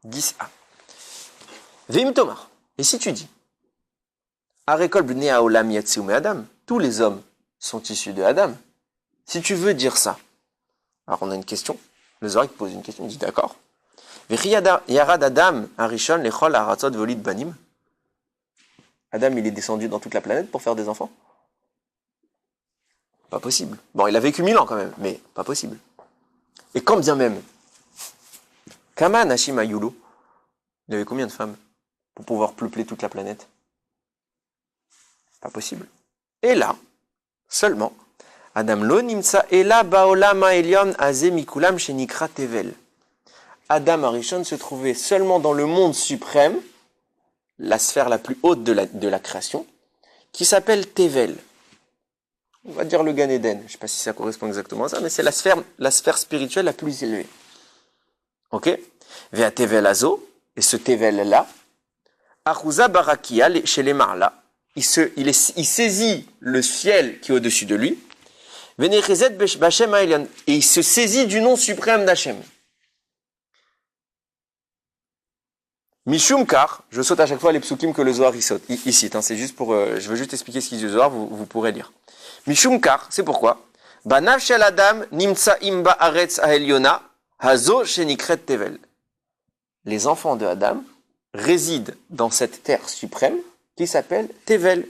S1: 10a. Veim Tomar. Et si tu dis, Arekol bnei haolam yatzeu me'adam, tous les hommes sont issus de Adam. Si tu veux dire ça, alors on a une question. Le Zohar, il pose une question, il dit d'accord. Vechi yarad Adam arishon lechol haratzot volid banim. Adam, il est descendu dans toute la planète pour faire des enfants? Pas possible. Bon, il a vécu 1000 ans quand même, mais pas possible. Et quand bien même, Kama Nashim Ayulu, il avait combien de femmes pour pouvoir peupler toute la planète? Pas possible. Et là, seulement, Adam lo nimtsa ela baolam ha'elyon hazeh mikulam shenikra tevel. Adam Arishon se trouvait seulement dans le monde suprême, la sphère la plus haute de la création, qui s'appelle Tevel. On va dire le Gan Eden. Je ne sais pas si ça correspond exactement à ça, mais c'est la sphère spirituelle la plus élevée. Ok? Vea Tevel Azo, et ce Tevel-là, Achuza Barakia, chez les Marla, il saisit le ciel qui est au-dessus de lui, Venechezet Bachem Ha'elyon, et il se saisit du nom suprême d'Hachem. Mishum Kar, je saute à chaque fois les psukim que le Zohar il cite, c'est juste pour, je veux juste expliquer ce qu'il dit le Zohar, vous pourrez lire. Mishum Kar, c'est pourquoi, Banav shel Adam nimtsa imba aretz ha'elyona, hazo shenikret tevel. Les enfants de Adam résident dans cette terre suprême qui s'appelle Tevel.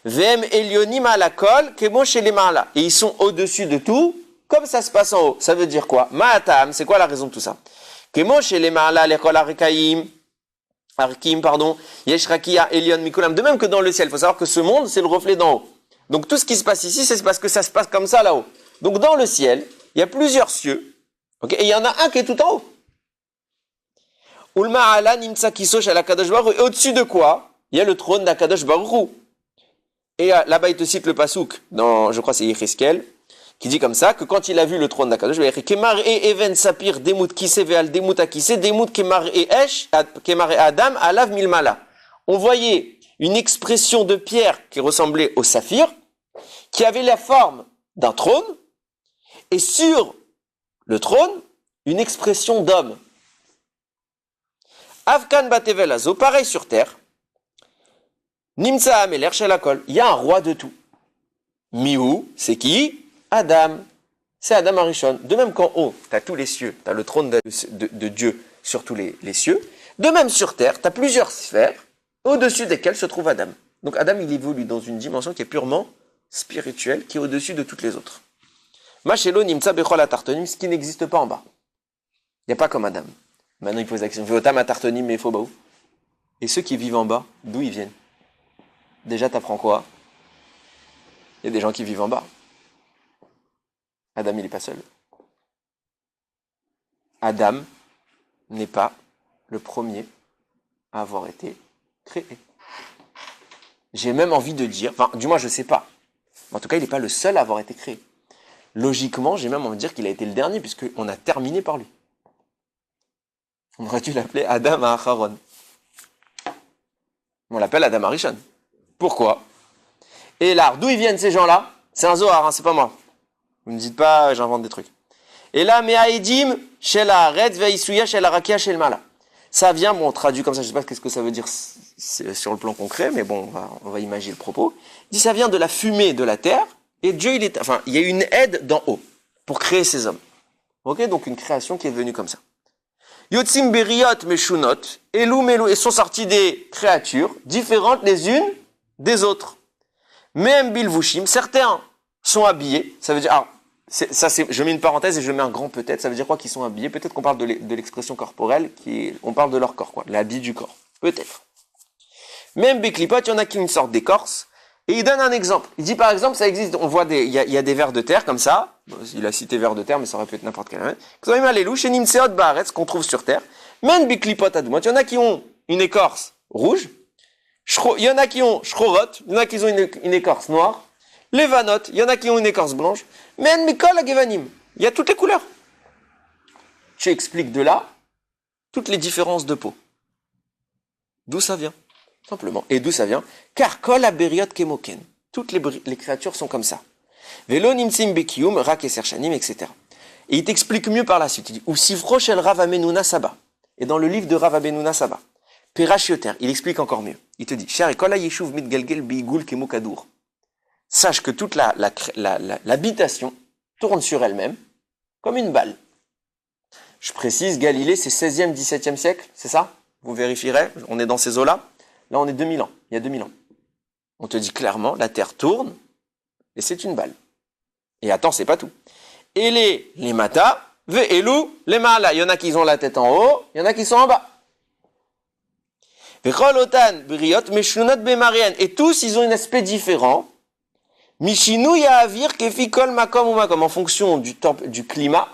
S1: Vem elyonim alakol kemo chez les marla. Et ils sont au-dessus de tout, comme ça se passe en haut. Ça veut dire quoi? Ma'atam, c'est quoi la raison de tout ça? Kemo chez les marla lekol arikaim. Arkim, pardon, Yeshrakia, Elion, Mikulam. De même que dans le ciel, il faut savoir que ce monde, c'est le reflet d'en haut. Donc tout ce qui se passe ici, c'est parce que ça se passe comme ça là-haut. Donc dans le ciel, il y a plusieurs cieux, okay, et il y en a un qui est tout en haut. Ulma ala nimtsa kisosh ala kadosh baruch. Et au-dessus de quoi? Il y a le trône d'Akadosh Baruch. Et là-bas, il te cite le pasouk, je crois que c'est Yecheskel, qui dit comme ça, que quand il a vu le trône d'Akadosh, Kemar e even sapir demut kise veal demut akise, demut kemar e esh, kemar e adam, alav milmala. On voyait une expression de pierre qui ressemblait au saphir, qui avait la forme d'un trône, et sur le trône, une expression d'homme. Avkan batevel azo, pareil sur terre. Nimtsa ameler shelakol, il y a un roi de tout. Miou, c'est qui? Adam. C'est Adam Arishon. De même qu'en haut, tu as tous les cieux, tu as le trône de Dieu sur tous les cieux. De même sur terre, tu as plusieurs sphères, au-dessus desquelles se trouve Adam. Donc Adam, il évolue dans une dimension qui est purement spirituelle, qui est au-dessus de toutes les autres. Machelo nimtsa bechol atartonim, ce qui n'existe pas en bas. Il n'y a pas comme Adam. Maintenant, il pose la question, Veotam atartonim mais fobaou. Et ceux qui vivent en bas, d'où ils viennent? Déjà, tu apprends quoi? Il y a des gens qui vivent en bas. Adam, il n'est pas seul. Adam n'est pas le premier à avoir été créé. J'ai même envie de dire, enfin, du moins, je sais pas. En tout cas, il n'est pas le seul à avoir été créé. Logiquement, j'ai même envie de dire qu'il a été le dernier, puisqu'on a terminé par lui. On aurait dû l'appeler Adam Aharon. On l'appelle Adam Arishon. Pourquoi? Et là, d'où ils viennent ces gens-là? C'est un Zohar, hein, c'est pas moi. Vous ne dites pas, j'invente des trucs. Et là, Me'aedim, Shel Haaretz, Ve'isuya, Shel Harakia, Shel Mala. Ça vient, bon, on traduit comme ça, je sais pas qu'est-ce que ça veut dire sur le plan concret, mais bon, on va imaginer le propos. Il dit, ça vient de la fumée de la terre, et Dieu, il y a eu une aide d'en haut, pour créer ces hommes. Ok, donc une création qui est venue comme ça. Yotzim Beriot Meshunot, Elou Melou, et sont sorties des créatures différentes les unes des autres. Même Bilvushim, certains sont habillés, ça veut dire, alors, je mets une parenthèse et je mets un grand peut-être, ça veut dire quoi qu'ils sont habillés? Peut-être qu'on parle de l'expression corporelle, on parle de leur corps, quoi, l'habit du corps. Peut-être. Même Beklipot, il y en a qui ont une sorte d'écorce, et il donne un exemple. Il dit par exemple, ça existe, on voit il y a des vers de terre comme ça, il a cité vers de terre, mais ça aurait pu être n'importe quel. Chez Nimseot Baaretz, qu'on trouve sur terre. Même Beklipot Adumot, il y en a qui ont une écorce rouge, il y en a qui ont Shrorot, il y en a qui ont une écorce noire, les vanotes, il y en a qui ont une écorce blanche, mais Mikol Agevanim, il y a toutes les couleurs. Tu expliques de là toutes les différences de peau. D'où ça vient? Simplement. Et d'où ça vient? Car Kol Aberiot Kemoken, toutes les créatures sont comme ça. Velo Nimsim Bekium, Rak et Serchanim, etc. Et il t'explique mieux par la suite. Il dit, ou Sifro Shel Rav Amenuna Saba. Et dans le livre de Rav Amenuna Saba, Perachioter, il explique encore mieux. Il te dit, Cher Kol Yeshuv Mitgelgel Beigul Kemokadour. Sache que toute l'habitation tourne sur elle-même comme une balle. Je précise, Galilée, c'est 16e, 17e siècle, c'est ça? Vous vérifierez, on est dans ces eaux-là. Là, on est 2000 ans, il y a 2000 ans. On te dit clairement, la Terre tourne et c'est une balle. Et attends, c'est pas tout. Et les matas, ve'elou, les maala. Il y en a qui ont la tête en haut, il y en a qui sont en bas. Ve'cholotan, briot, meshunot bemarian. Et tous, ils ont un aspect différent. Mishinou ya'avir kefi kol makom ou makom, en fonction du climat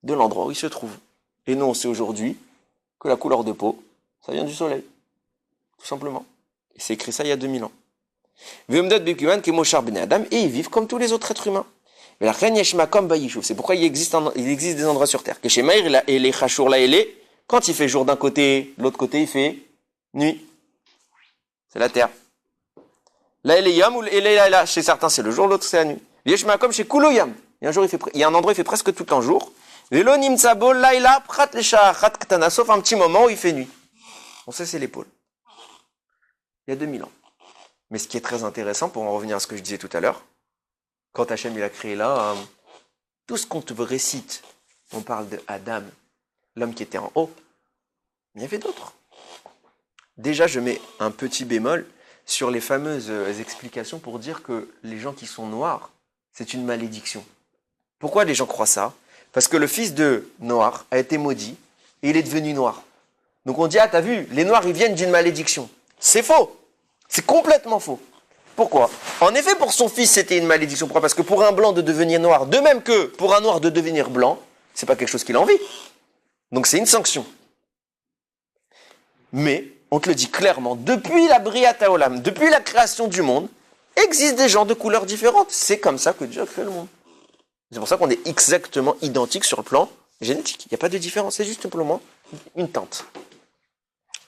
S1: de l'endroit où il se trouve. Et nous, on sait aujourd'hui que la couleur de peau, ça vient du soleil. Tout simplement. Et c'est écrit ça il y a 2000 ans. Ve'umdot bekuman kemoshar bnei adam, et ils vivent comme tous les autres êtres humains. Mais la reine yeshmakom bayishuv, c'est pourquoi il existe des endroits sur terre. Que chez Maïr et les chachur la et quand il fait jour d'un côté, de l'autre côté il fait nuit. C'est la terre. Là, il est yam, ou là, chez certains, c'est le jour, l'autre, c'est la nuit. Yeshmakom chez Kuloyam. Il y a un endroit, il fait presque tout un jour. Vélo nimtsabo, laïla, prat le shachat ktana, sauf un petit moment où il fait nuit. On sait, c'est l'épaule. Il y a 2000 ans. Mais ce qui est très intéressant, pour en revenir à ce que je disais tout à l'heure, quand Hachem, il a créé là, tout ce qu'on te récite, on parle de Adam, l'homme qui était en haut. Mais il y avait d'autres. Déjà, je mets un petit bémol sur les fameuses explications pour dire que les gens qui sont noirs, c'est une malédiction. Pourquoi les gens croient ça? Parce que le fils de Noir a été maudit et il est devenu noir. Donc on dit, ah t'as vu, les noirs ils viennent d'une malédiction. C'est faux. C'est complètement faux. Pourquoi? En effet, pour son fils, c'était une malédiction. Pourquoi? Parce que pour un blanc de devenir noir, de même que pour un noir de devenir blanc, c'est pas quelque chose qu'il a envie. Donc c'est une sanction. Mais on te le dit clairement, depuis la Briata Olam, depuis la création du monde, existent des gens de couleurs différentes. C'est comme ça que Dieu a créé le monde. C'est pour ça qu'on est exactement identiques sur le plan génétique. Il n'y a pas de différence, c'est juste simplement une teinte.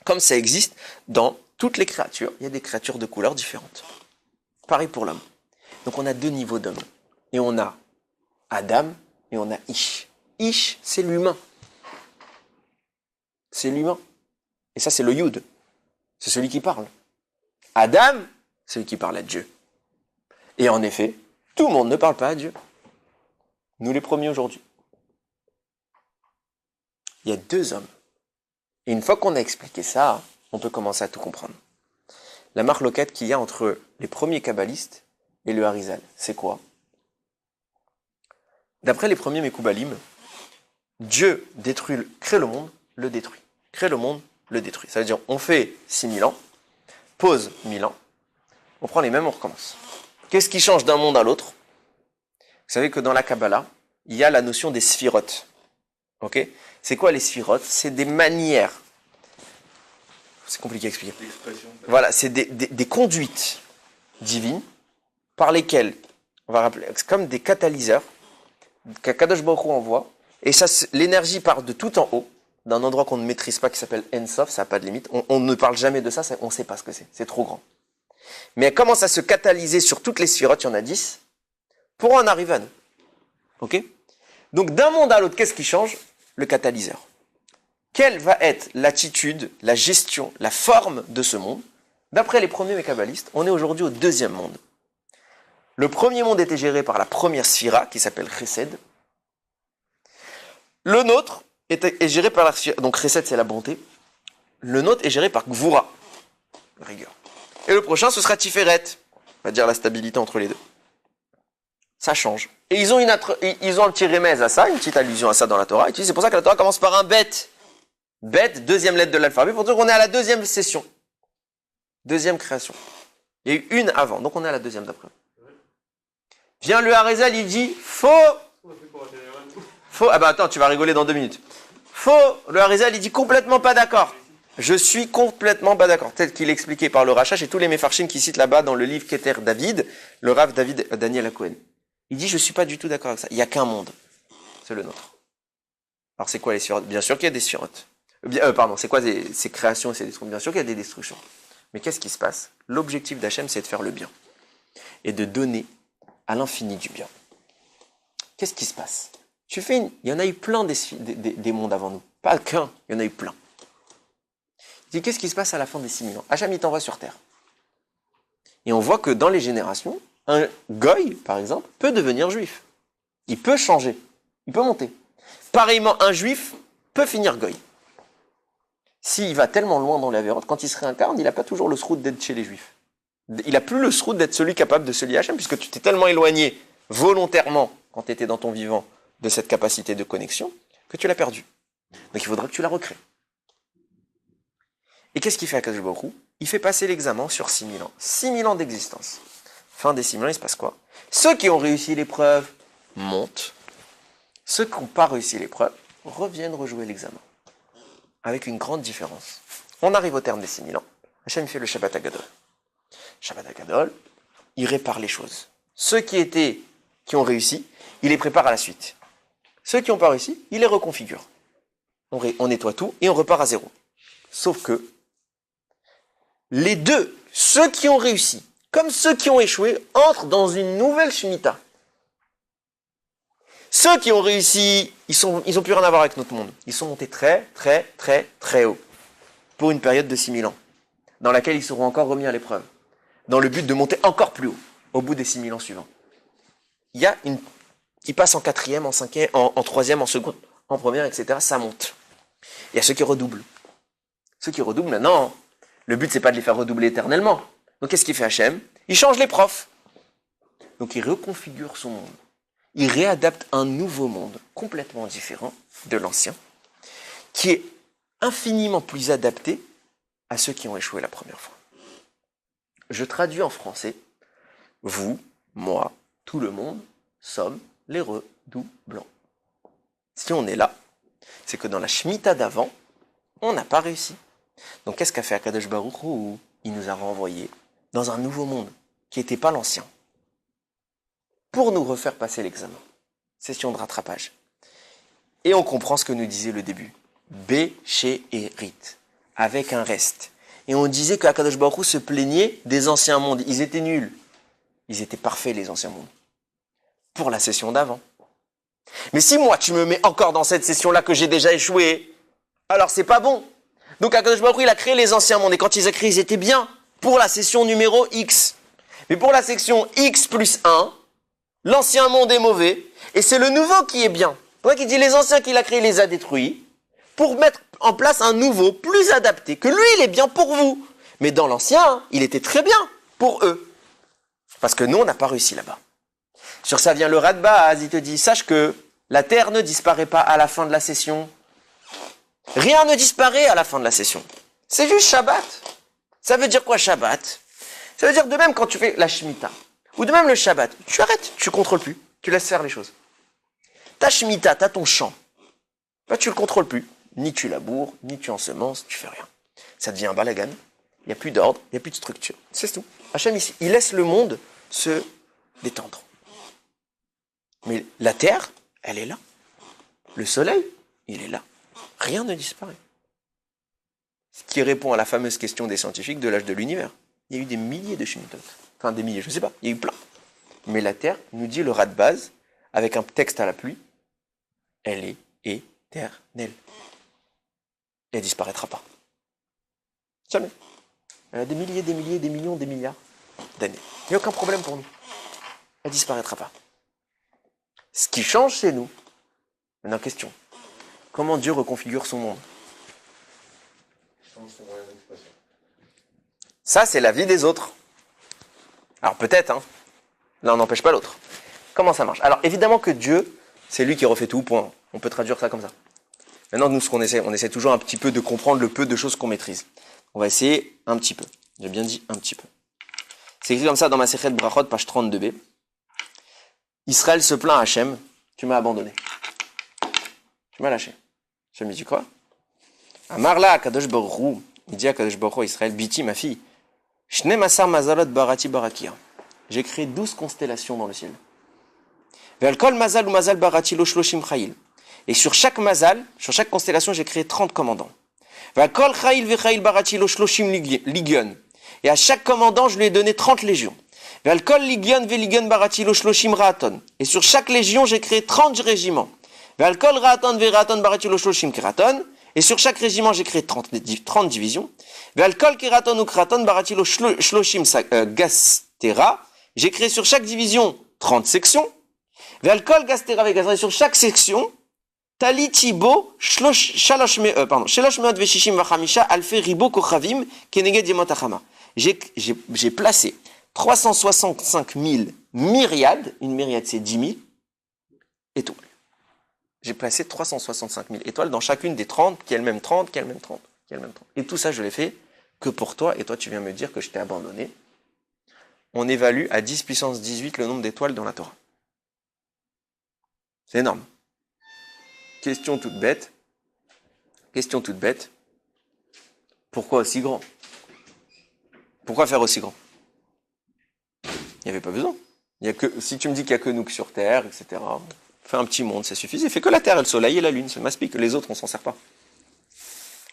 S1: Comme ça existe dans toutes les créatures, il y a des créatures de couleurs différentes. Pareil pour l'homme. Donc on a deux niveaux d'hommes. Et on a Adam et on a Ish. Ish, c'est l'humain. C'est l'humain. Et ça, c'est le Yud. C'est celui qui parle. Adam, c'est celui qui parle à Dieu. Et en effet, tout le monde ne parle pas à Dieu. Nous les premiers aujourd'hui. Il y a deux hommes. Et une fois qu'on a expliqué ça, on peut commencer à tout comprendre. La marloquette qu'il y a entre les premiers kabbalistes et le Harizal, c'est quoi? D'après les premiers Mekoubalim, Dieu crée le monde, le détruit. Crée le monde, le détruit. Ça veut dire, on fait 6000 ans, pause 1000 ans, on prend les mêmes, on recommence. Qu'est-ce qui change d'un monde à l'autre? Vous savez que dans la Kabbalah, il y a la notion des sphirotes. Ok? C'est quoi les sphirotes? C'est des manières. c'est compliqué à expliquer.
S2: L'expression.
S1: Voilà, c'est des conduites divines par lesquelles, on va rappeler, c'est comme des catalyseurs qu'Akadosh Baruch Hu envoie, et ça, l'énergie part de tout en haut, d'un endroit qu'on ne maîtrise pas qui s'appelle En-Sof, ça n'a pas de limite. On ne parle jamais de ça, on ne sait pas ce que c'est trop grand. Mais elle commence à se catalyser sur toutes les sphirotes, il y en a 10, pour en arriver à nous. Ok? Donc d'un monde à l'autre, qu'est-ce qui change? Le catalyseur. Quelle va être l'attitude, la gestion, la forme de ce monde? D'après les premiers kabbalistes, on est aujourd'hui au deuxième monde. Le premier monde était géré par la première sphira, qui s'appelle Chesed. Le nôtre est géré par la sphira, donc Chesed c'est la bonté. Le nôtre est géré par Gvura, rigueur. Et le prochain, ce sera Tiferet, on va dire la stabilité entre les deux. Ça change. Et ils ont un petit remèze à ça, une petite allusion à ça dans la Torah. C'est pour ça que la Torah commence par un bet. Bet, deuxième lettre de l'alphabet, pour dire qu'on est à la deuxième session. Deuxième création. Il y a eu une avant, donc on est à la deuxième d'après. Vient le Harizal, il dit, faux. Ah bah attends, tu vas rigoler dans 2 minutes. Faux. Le Harizal, il dit complètement pas d'accord. Je suis complètement pas d'accord. Tel qu'il est expliqué par le Rachash et tous les Mefarshim qui citent là-bas dans le livre Keter David, le Rav David Daniel Hakohen. Il dit, je suis pas du tout d'accord avec ça. Il n'y a qu'un monde. C'est le nôtre. Alors c'est quoi les sphirotes? Bien sûr qu'il y a des sphirotes. C'est quoi ces créations et ces destructions? Bien sûr qu'il y a des destructions. Mais qu'est-ce qui se passe? L'objectif d'Hachem, c'est de faire le bien. Et de donner à l'infini du bien. Qu'est-ce qui se passe? Il y en a eu plein des mondes avant nous. Pas qu'un, il y en a eu plein. Il dit, qu'est-ce qui se passe à la fin des 6000 ans? Hachem, il t'envoie sur Terre. Et on voit que dans les générations, un goy, par exemple, peut devenir juif. Il peut changer. Il peut monter. Pareillement, un juif peut finir goy. S'il va tellement loin dans la vérote, quand il se réincarne, il n'a pas toujours le sroud d'être chez les juifs. Il n'a plus le sroud d'être celui capable de se lier à Hachem, puisque tu t'es tellement éloigné volontairement, quand tu étais dans ton vivant, de cette capacité de connexion, que tu l'as perdu. Donc il faudra que tu la recrées. Et qu'est-ce qu'il fait à Akadosh Baruch Hu? Il fait passer l'examen sur 6000 ans. 6000 ans d'existence. Fin des 6000 ans, il se passe quoi? Ceux qui ont réussi l'épreuve montent. Ceux qui n'ont pas réussi l'épreuve reviennent rejouer l'examen. Avec une grande différence. On arrive au terme des 6000 ans. Hachem fait le Shabbat Hagadol. Shabbat Hagadol, il répare les choses. Ceux qui ont réussi, il les prépare à la suite. Ceux qui n'ont pas réussi, il les reconfigure. On nettoie tout et on repart à zéro. Sauf que les deux, ceux qui ont réussi, comme ceux qui ont échoué, entrent dans une nouvelle Shemitah. Ceux qui ont réussi, ils ont plus rien à voir avec notre monde. Ils sont montés très, très, très, très haut. Pour une période de 6000 ans. Dans laquelle ils seront encore remis à l'épreuve. Dans le but de monter encore plus haut. Au bout des 6000 ans suivants. Ils passent en 4e, en 5e, en 3e, en seconde, en première, etc. Ça monte. Il y a ceux qui redoublent. Ceux qui redoublent, maintenant, le but, c'est pas de les faire redoubler éternellement. Donc, qu'est-ce qu'il fait Hachem? Il change les profs. Donc, il reconfigure son monde. Il réadapte un nouveau monde, complètement différent de l'ancien, qui est infiniment plus adapté à ceux qui ont échoué la première fois. Je traduis en français. Vous, moi, tout le monde, sommes les redoublants. Si on est là, c'est que dans la Shemitah d'avant, on n'a pas réussi. Donc qu'est-ce qu'a fait Akadosh Baruch Hu? Il nous a renvoyés dans un nouveau monde, qui n'était pas l'ancien, pour nous refaire passer l'examen. Session de rattrapage. Et on comprend ce que nous disait le début. Béchérit, avec un reste. Et on disait qu'Akadosh Baruch Hu se plaignait des anciens mondes. Ils étaient nuls. Ils étaient parfaits, les anciens mondes. Pour la session d'avant. Mais si moi, tu me mets encore dans cette session-là que j'ai déjà échoué, alors c'est pas bon. Donc Akadosh Baruch Hu, il a créé les anciens mondes. Et quand ils ont créé, ils étaient bien. Pour la session numéro X. Mais pour la section X plus 1, l'ancien monde est mauvais. Et c'est le nouveau qui est bien. C'est pour ça qu'il dit les anciens qu'il a créés, il les a détruits. Pour mettre en place un nouveau, plus adapté. Que lui, il est bien pour vous. Mais dans l'ancien, il était très bien pour eux. Parce que nous, on n'a pas réussi là-bas. Sur ça vient le Radbaz, il te dit, sache que la terre ne disparaît pas à la fin de la session. Rien ne disparaît à la fin de la session. C'est juste Shabbat. Ça veut dire quoi Shabbat? Ça veut dire de même quand tu fais la Shemitah, ou de même le Shabbat, tu arrêtes, tu contrôles plus, tu laisses faire les choses. Ta Shemitah, t'as ton champ, bah, tu le contrôles plus. Ni tu laboures, ni tu ensemences, tu fais rien. ça devient un balagan. Il n'y a plus d'ordre, il n'y a plus de structure. C'est tout. Hachem, ici, il laisse le monde se détendre. Mais la terre, elle est là. Le soleil, il est là. Rien ne disparaît. Ce qui répond à la fameuse question des scientifiques de l'âge de l'univers. Il y a eu des milliers de Shemitot. Enfin, des milliers, je ne sais pas. Il y a eu plein. Mais la terre, nous dit le rat de base, avec un texte à la pluie, elle est éternelle. Elle ne disparaîtra pas. Jamais. Elle a des milliers, des milliers, des millions, des milliards d'années. Il n'y a aucun problème pour nous. Elle ne disparaîtra pas. Ce qui change, c'est nous. Maintenant, question. Comment Dieu reconfigure son monde? Ça, c'est la vie des autres. Alors peut-être, hein. L'un n'empêche pas l'autre. Comment ça marche? Alors évidemment que Dieu, c'est lui qui refait tout, point. On peut traduire ça comme ça. Maintenant, nous, ce qu'on essaie, on essaie toujours un petit peu de comprendre le peu de choses qu'on maîtrise. On va essayer un petit peu. J'ai bien dit un petit peu. C'est écrit comme ça dans ma Masechet Brachot, page 32b. Israël se plaint à Hachem, tu m'as abandonné. Tu m'as lâché. Hachem dit quoi? Amarla, Kadosh Baruch Hu, il dit à Kadosh Baruch Hu, Israël, Biti, ma fille, Shne Masar Mazalot Barati Barakia. J'ai créé 12 constellations dans le ciel. Velkol Mazal ou Mazal Barati Lo Shloshim Chayil. Et sur chaque mazal, sur chaque constellation, j'ai créé 30 commandants. Velkol Chayil Vechayil Barati Lo Shloshim Ligion. Et à chaque commandant, je lui ai donné 30 légions. Velkol Ligion Veligion Barati Lo Shloshim Raaton. Et sur chaque légion, j'ai créé 30 régiments. Velkol Raaton Veraton Barati Lo Shloshim Keraton. Et sur chaque régiment, j'ai créé 30 divisions. Velkol Keraton ou Kraton Barati Lo Shloshim Gastera. J'ai créé sur chaque division 30 sections. Velkol Gastera Vegazra. Et sur chaque section, Tali Tibo Shalosh Meot Veshishim Vachamisha Alfe Ribo Kochavim Keneged Yemot Achama. J'ai placé 365 000 myriades, une myriade c'est 10 000 étoiles. J'ai placé 365 000 étoiles dans chacune des 30, qui est elle-même 30, qui est elle-même 30, qui est elle-même 30. Et tout ça, je l'ai fait que pour toi, et toi tu viens me dire que je t'ai abandonné. On évalue à 10 puissance 18 le nombre d'étoiles dans la Torah. C'est énorme. Question toute bête. Pourquoi aussi grand? Pourquoi faire aussi grand? Il n'y avait pas besoin. Si tu me dis qu'il n'y a que nous que sur Terre, etc., fais un petit monde, ça suffit. Il fait que la Terre et le Soleil et la Lune, c'est maspi, que les autres, on s'en sert pas.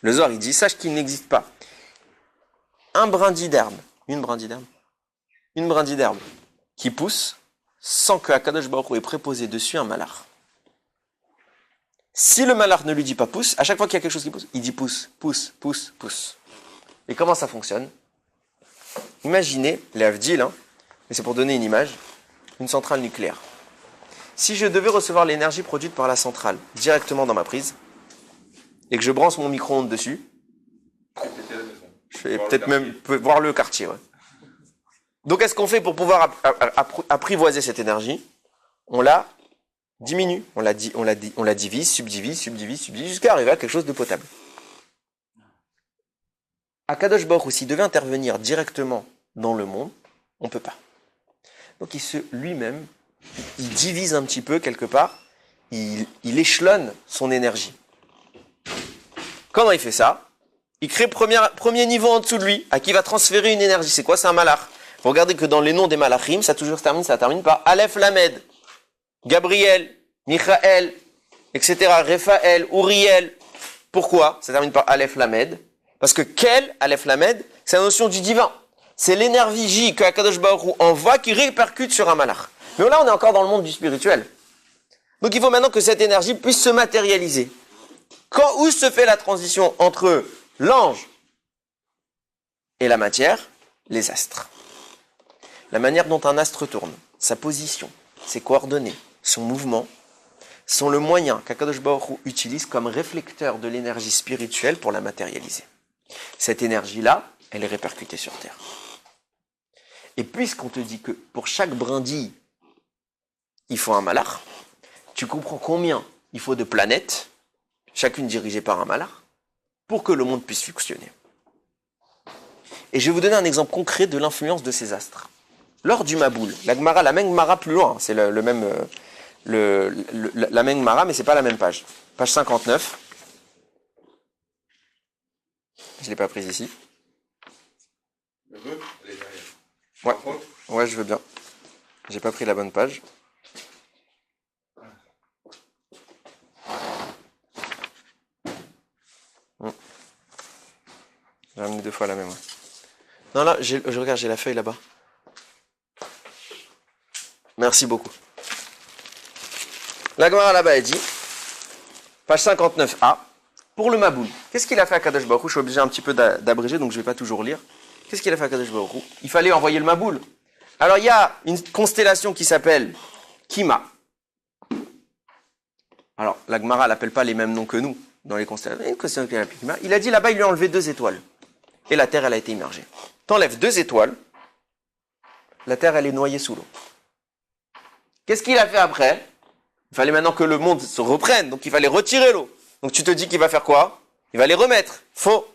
S1: Le Zohar, il dit, sache qu'il n'existe pas un brindille d'herbe, une brindille d'herbe qui pousse sans que Akadosh Baruch Hu ait préposé dessus un malach. Si le malach ne lui dit pas pousse, à chaque fois qu'il y a quelque chose qui pousse, il dit pousse, pousse, pousse, pousse. Et comment ça fonctionne? Imaginez, les Avdil, mais c'est pour donner une image, une centrale nucléaire. Si je devais recevoir l'énergie produite par la centrale directement dans ma prise, et que je branche mon micro-ondes dessus, je vais peut-être même voir le quartier. Ouais. Donc qu'est-ce qu'on fait pour pouvoir apprivoiser cette énergie? On la diminue, on la divise, subdivise, jusqu'à arriver à quelque chose de potable. Akadosh Baruch Hu, s'il devait intervenir directement dans le monde, on ne peut pas. Donc lui-même, il divise un petit peu quelque part, il échelonne son énergie. Comment il fait ça? Il crée premier niveau en dessous de lui, à qui il va transférer une énergie. C'est quoi? C'est un malach. Vous regardez que dans les noms des malachim, ça termine par Aleph Lamed, Gabriel, Michael, etc., Raphaël, Uriel. Pourquoi ça termine par Aleph Lamed? Parce que quel Aleph Lamed, c'est la notion du divin. C'est l'énergie que Akadosh Baruch Hu envoie qui répercute sur un malach. Mais là, on est encore dans le monde du spirituel. Donc il faut maintenant que cette énergie puisse se matérialiser. Où se fait la transition entre l'ange et la matière? Les astres. La manière dont un astre tourne, sa position, ses coordonnées, son mouvement, sont le moyen qu'Akadosh Baruch Hu utilise comme réflecteur de l'énergie spirituelle pour la matérialiser. Cette énergie-là, elle est répercutée sur Terre. Et puisqu'on te dit que pour chaque brindille, il faut un malach, tu comprends combien il faut de planètes, chacune dirigée par un malach, pour que le monde puisse fonctionner. Et je vais vous donner un exemple concret de l'influence de ces astres. Lors du Maboul, la même Gemara plus loin, c'est la même Gemara, mais c'est pas la même page. Page 59. Je l'ai pas prise ici.
S2: Le veut, elle est derrière.
S1: Ouais.
S2: Par contre,
S1: Ouais, je veux bien. J'ai pas pris la bonne page. J'ai ramené 2 fois la même. Ouais. Non, là, je regarde, j'ai la feuille là-bas. Merci beaucoup. La Gemara là-bas, elle dit, page 59a, pour le Maboul. Qu'est-ce qu'il a fait à Kadosh Baruch Hu? Je suis obligé un petit peu d'abréger, donc je ne vais pas toujours lire. Qu'est-ce qu'il a fait à Kadosh Baruch Hu? Il fallait envoyer le Maboul. Alors, il y a une constellation qui s'appelle Kima. Alors, la Gemara l'appelle pas les mêmes noms que nous dans les constellations. Il y a une constellation qui s'appelle Kima. Il a dit là-bas, il lui a enlevé 2 étoiles. Et la Terre, elle a été immergée. T'enlèves 2 étoiles, la Terre, elle est noyée sous l'eau. Qu'est-ce qu'il a fait après? Il fallait maintenant que le monde se reprenne, donc il fallait retirer l'eau. Donc tu te dis qu'il va faire quoi? Il va les remettre. Faux.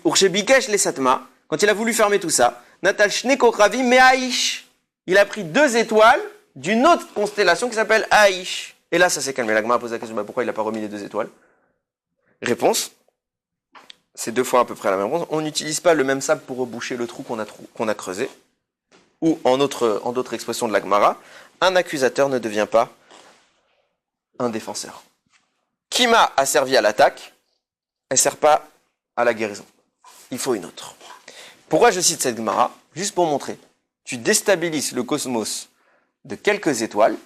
S1: Urshebikesh les satma, quand il a voulu fermer tout ça, Natal Shnekokravi Meaïch. Il a pris 2 étoiles d'une autre constellation qui s'appelle Aïch. Et là, ça s'est calmé. La Gemara pose la question, pourquoi il n'a pas remis les 2 étoiles? Réponse. C'est 2 fois à peu près la même réponse. On n'utilise pas le même sable pour reboucher le trou qu'on a creusé. Ou en d'autres expressions de la Gemara, un accusateur ne devient pas un défenseur. Kima a servi à l'attaque, elle ne sert pas à la guérison. Il faut une autre. Pourquoi je cite cette Gemara? Juste pour montrer. Tu déstabilises le cosmos de quelques étoiles,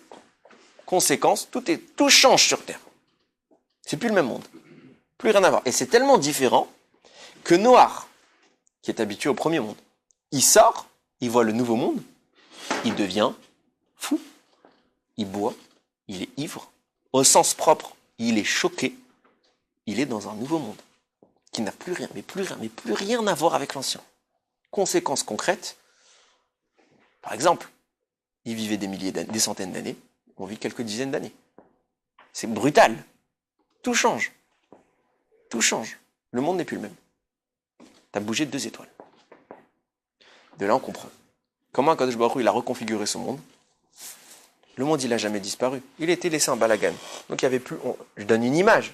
S1: conséquence, tout change sur Terre. C'est plus le même monde. Plus rien à voir. Et c'est tellement différent que Noach, qui est habitué au premier monde, il sort, il voit le nouveau monde, il devient fou. Il boit, il est ivre. Au sens propre, il est choqué. Il est dans un nouveau monde qui n'a plus rien à voir avec l'ancien. Conséquence concrète, par exemple, il vivait des centaines d'années, on vit quelques dizaines d'années. C'est brutal. Tout change. Tout change. Le monde n'est plus le même. Tu as bougé de 2 étoiles. De là, on comprend. Comment Kadosh Baruch Hu, il a reconfiguré son monde? Le monde, il n'a jamais disparu. Il était laissé en balagan. Donc, il y avait plus... Je donne une image.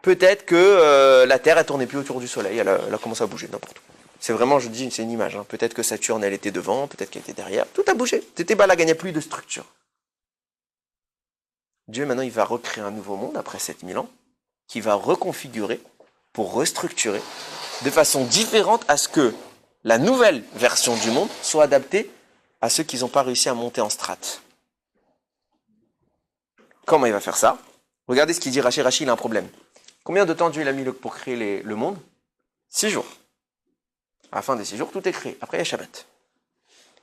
S1: Peut-être que la Terre, elle tournait plus autour du Soleil. Elle a commencé à bouger n'importe où. C'est vraiment, je dis, c'est une image. Hein. Peut-être que Saturne, elle était devant. Peut-être qu'elle était derrière. Tout a bougé. C'était balagan. Il n'y a plus de structure. Dieu, maintenant, il va recréer un nouveau monde après 7000 ans, qui va reconfigurer pour restructurer de façon différente à ce que la nouvelle version du monde soit adaptée à ceux qui n'ont pas réussi à monter en strates. Comment il va faire ça? Regardez ce qu'il dit Rashi. Rashi, il a un problème. Combien de temps Dieu il a mis pour créer le monde? 6 jours. À la fin des 6 jours, tout est créé. Après, il y a Shabbat.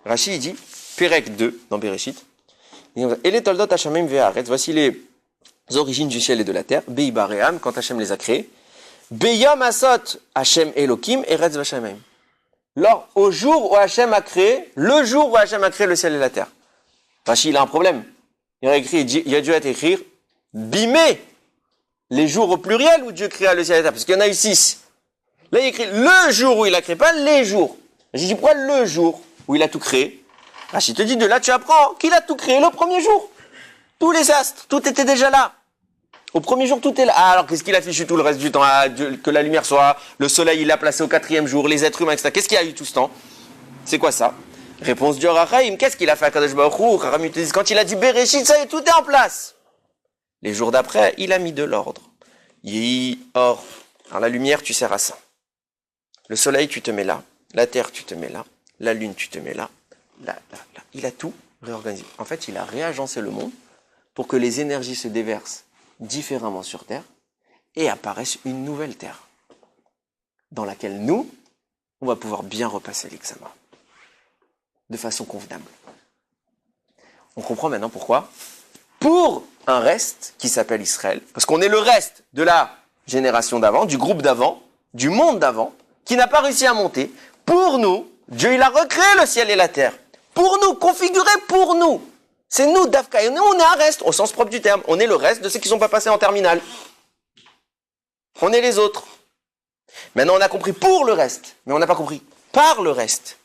S1: Rashi, il dit, Perek 2, dans Bereshit, et les Toldot Hashamim Ve'aretz, voici les origines du ciel et de la terre, Beibaream, quand Hashem les a créés, Beyam Asot, Hashem Elokim, Eretz Vashamim. Lors, au jour où Hashem a créé, le jour où Hashem a créé le ciel et la terre. Rashi, il a un problème. Il a dû être écrire Bimé, les jours au pluriel où Dieu créa le ciel et la terre, parce qu'il y en a eu 6. Là, il écrit le jour où il a créé, pas les jours. J'ai dit pourquoi le jour où il a tout créé? Rachid te dit de là tu apprends qu'il a tout créé le premier jour. Tous les astres, tout était déjà là. Au premier jour, tout est là. Ah, alors qu'est-ce qu'il a fichu tout le reste du temps? Que la lumière soit, le soleil il l'a placé au 4e jour, les êtres humains, etc. Qu'est-ce qu'il y a eu tout ce temps? C'est quoi ça? Réponse du Rachaim. Qu'est-ce qu'il a fait à Kadosh Baruch Hu? Rahamim te dit, quand il a dit Bereshit, ça y est, tout est en place. Les jours d'après, il a mis de l'ordre. Or, alors la lumière, tu sers à ça. Le soleil, tu te mets là. La terre, tu te mets là. La lune, tu te mets là. Là. Il a tout réorganisé. En fait, il a réagencé le monde pour que les énergies se déversent différemment sur Terre et apparaisse une nouvelle Terre dans laquelle nous, on va pouvoir bien repasser l'examen de façon convenable. On comprend maintenant pourquoi. Pour un reste qui s'appelle Israël, parce qu'on est le reste de la génération d'avant, du groupe d'avant, du monde d'avant, qui n'a pas réussi à monter, pour nous, Dieu il a recréé le ciel et la terre. Pour nous, configuré pour nous. C'est nous, Dafka. Et nous, on est un reste, au sens propre du terme. On est le reste de ceux qui ne sont pas passés en terminale. On est les autres. Maintenant, on a compris pour le reste, mais on n'a pas compris par le reste.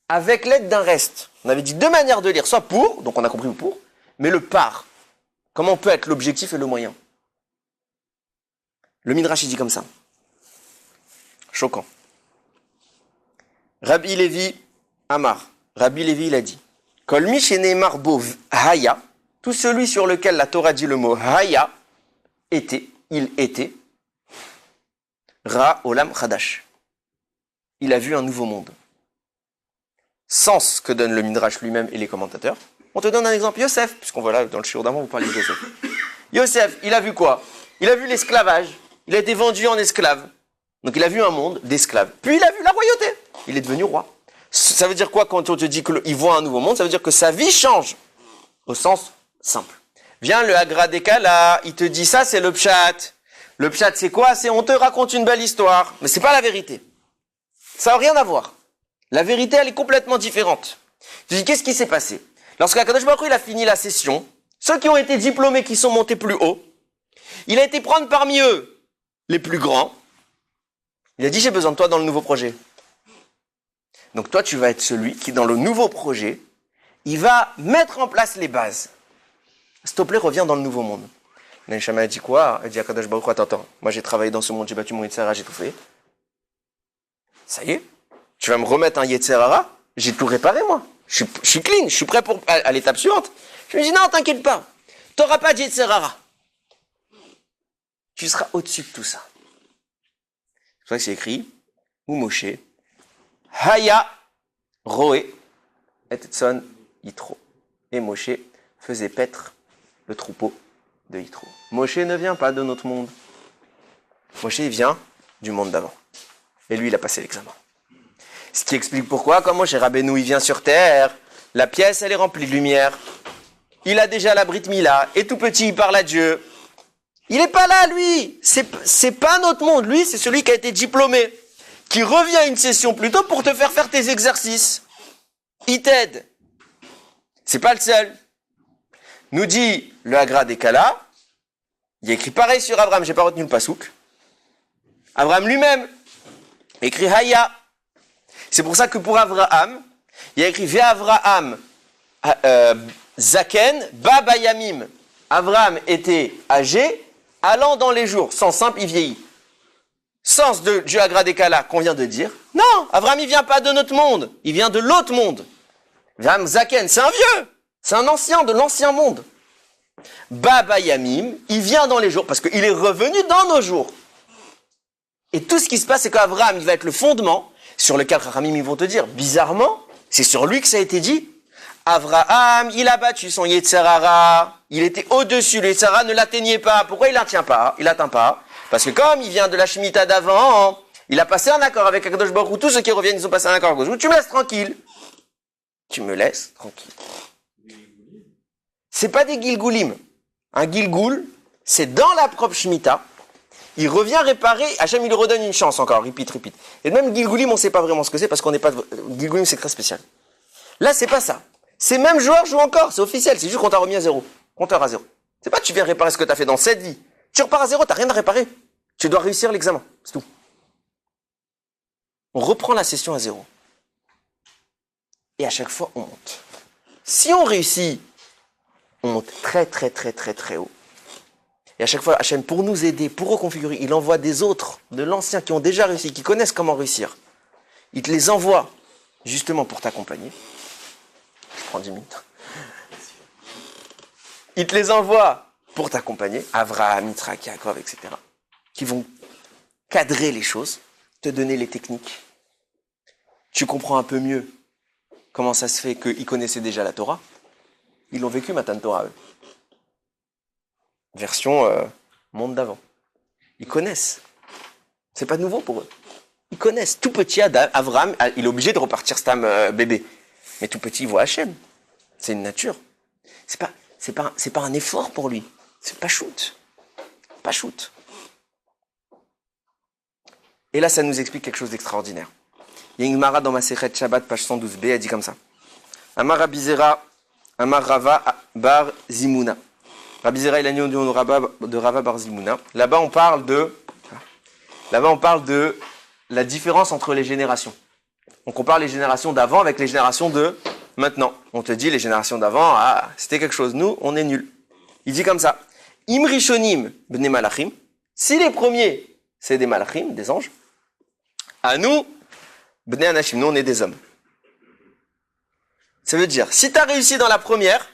S1: Avec l'aide d'un reste. On avait dit 2 manières de lire. Soit pour, donc on a compris pour, mais le par. Comment peut être l'objectif et le moyen? Le Midrash, il dit comme ça. Choquant. Rabbi Lévi Amar. Rabbi Lévi, il a dit, Kol mi sheneemar bo haya, tout celui sur lequel la Torah dit le mot haya, était, il était, Ra Olam Chadash. Il a vu un nouveau monde. Sens que donne le Midrash lui-même et les commentateurs. On te donne un exemple. Yosef, puisqu'on voit là dans le shiur d'avant, vous parlez de Yosef. Yosef, il a vu quoi? Il a vu l'esclavage. Il a été vendu en esclave. Donc il a vu un monde d'esclaves. Puis il a vu la royauté. Il est devenu roi. Ça veut dire quoi quand on te dit qu'il voit un nouveau monde? Ça veut dire que sa vie change. Au sens simple. Viens le Agra Dekala, il te dit ça, c'est le pshat. Le pshat, c'est quoi? C'est on te raconte une belle histoire. Mais c'est pas la vérité. Ça n'a rien à voir. La vérité, elle est complètement différente. Tu dis, qu'est-ce qui s'est passé? Lorsqu'Akadosh Baruch Hu, il a fini la session, ceux qui ont été diplômés, qui sont montés plus haut, il a été prendre parmi eux les plus grands. Il a dit, j'ai besoin de toi dans le nouveau projet. Donc toi, tu vas être celui qui, dans le nouveau projet, il va mettre en place les bases. S'il te plaît, reviens dans le nouveau monde. Neshama a dit quoi? Elle dit à Kadosh Baruch Hu, attends, moi j'ai travaillé dans ce monde, j'ai battu mon Yetzirah, j'ai tout fait. Ça y est, tu vas me remettre un Yetzirah, j'ai tout réparé moi. Je suis clean, je suis prêt pour à l'étape suivante. Je me dis non, t'inquiète pas, tu n'auras pas de Yetzirah. Tu seras au-dessus de tout ça. C'est pour ça que c'est écrit, ou Moshe, Haya Roé et Tson Yitro. Et Moshe faisait paître le troupeau de Yitro. Moshe ne vient pas de notre monde. Moshe il vient du monde d'avant. Et lui, il a passé l'examen. Ce qui explique pourquoi, quand Moshe Rabbeinu, il vient sur terre, la pièce, elle est remplie de lumière. Il a déjà la Brit Mila, et tout petit, il parle à Dieu. Il n'est pas là, lui. C'est pas notre monde. Lui, c'est celui qui a été diplômé, qui revient à une session plus tôt pour te faire tes exercices. Il t'aide. C'est pas le seul. Nous dit le Agra Dekala, il y a écrit pareil sur Abraham, j'ai pas retenu le pasouk. Abraham lui-même écrit Haya. C'est pour ça que pour Abraham, il y a écrit Ve'Avraham Zaken Baba Yamim. Abraham était âgé, allant dans les jours. Sens simple, il vieillit. Sens de Dieu Agra Dekala qu'on vient de dire. Non, Abraham il vient pas de notre monde, il vient de l'autre monde. Ve'Avraham Zaken, c'est un vieux, c'est un ancien de l'ancien monde. Baba Yamim, il vient dans les jours parce qu'il est revenu dans nos jours. Et tout ce qui se passe, c'est qu'Abraham, il va être le fondement sur lequel Ramim, ils vont te dire, bizarrement, c'est sur lui que ça a été dit. Abraham, il a battu son Yetzirah, il était au-dessus, le Yetzirah ne l'atteignait pas. Pourquoi il l'atteint pas? Il l'atteint pas. Parce que comme il vient de la Shemitah d'avant, il a passé un accord avec Akadosh Baruch Hu, tous ceux qui reviennent, ils ont passé un accord avec Akadosh Baruch Hu. Tu me laisses tranquille. Tu me laisses tranquille. C'est pas des Gilgulim. Un Gilgul, c'est dans la propre Shemitah. Il revient réparer, Hachem il lui redonne une chance encore, repeat. Et même Gilgulim, on ne sait pas vraiment ce que c'est parce qu'on n'est pas... Gilgulim, c'est très spécial. Là, c'est pas ça. Ces mêmes joueurs jouent encore, c'est officiel, c'est juste qu'on t'a remis à zéro. Compteur à zéro. C'est pas tu viens réparer ce que tu as fait dans cette vie. Tu repars à zéro, t'as rien à réparer. Tu dois réussir l'examen, c'est tout. On reprend la session à zéro. Et à chaque fois, on monte. Si on réussit, on monte très haut. Et à chaque fois, Hachem, pour nous aider, pour reconfigurer, il envoie des autres, de l'ancien, qui ont déjà réussi, qui connaissent comment réussir. Il te les envoie, justement, pour t'accompagner. Je prends 10 minutes. Il te les envoie pour t'accompagner, Avraham, Yitzhak, Yaakov, etc., qui vont cadrer les choses, te donner les techniques. Tu comprends un peu mieux comment ça se fait qu'ils connaissaient déjà la Torah. Ils l'ont vécu, Matan Torah, eux. Version monde d'avant. Ils connaissent. C'est pas nouveau pour eux. Ils connaissent. Tout petit, Avraham, il est obligé de repartir Stam bébé. Mais tout petit, il voit Hachem. C'est une nature. C'est pas un effort pour lui. C'est pas shoot. Pas shoot. Et là, ça nous explique quelque chose d'extraordinaire. Il y a une Gemara dans ma Masechet Shabbat, page 112b, elle dit comme ça. Amar Rabizera, Amar Rava bar Zimuna. Rabizera, il a dit de Rava bar Zimuna. Là-bas, on parle de la différence entre les générations. On compare les générations d'avant avec les générations de maintenant. On te dit, les générations d'avant, c'était quelque chose. Nous, on est nuls. Il dit comme ça. Im rishonim bnei malachim. Si les premiers, c'est des malachim, des anges. À nous, Bnei Anashim, nous on est des hommes. Ça veut dire, si tu as réussi dans la première,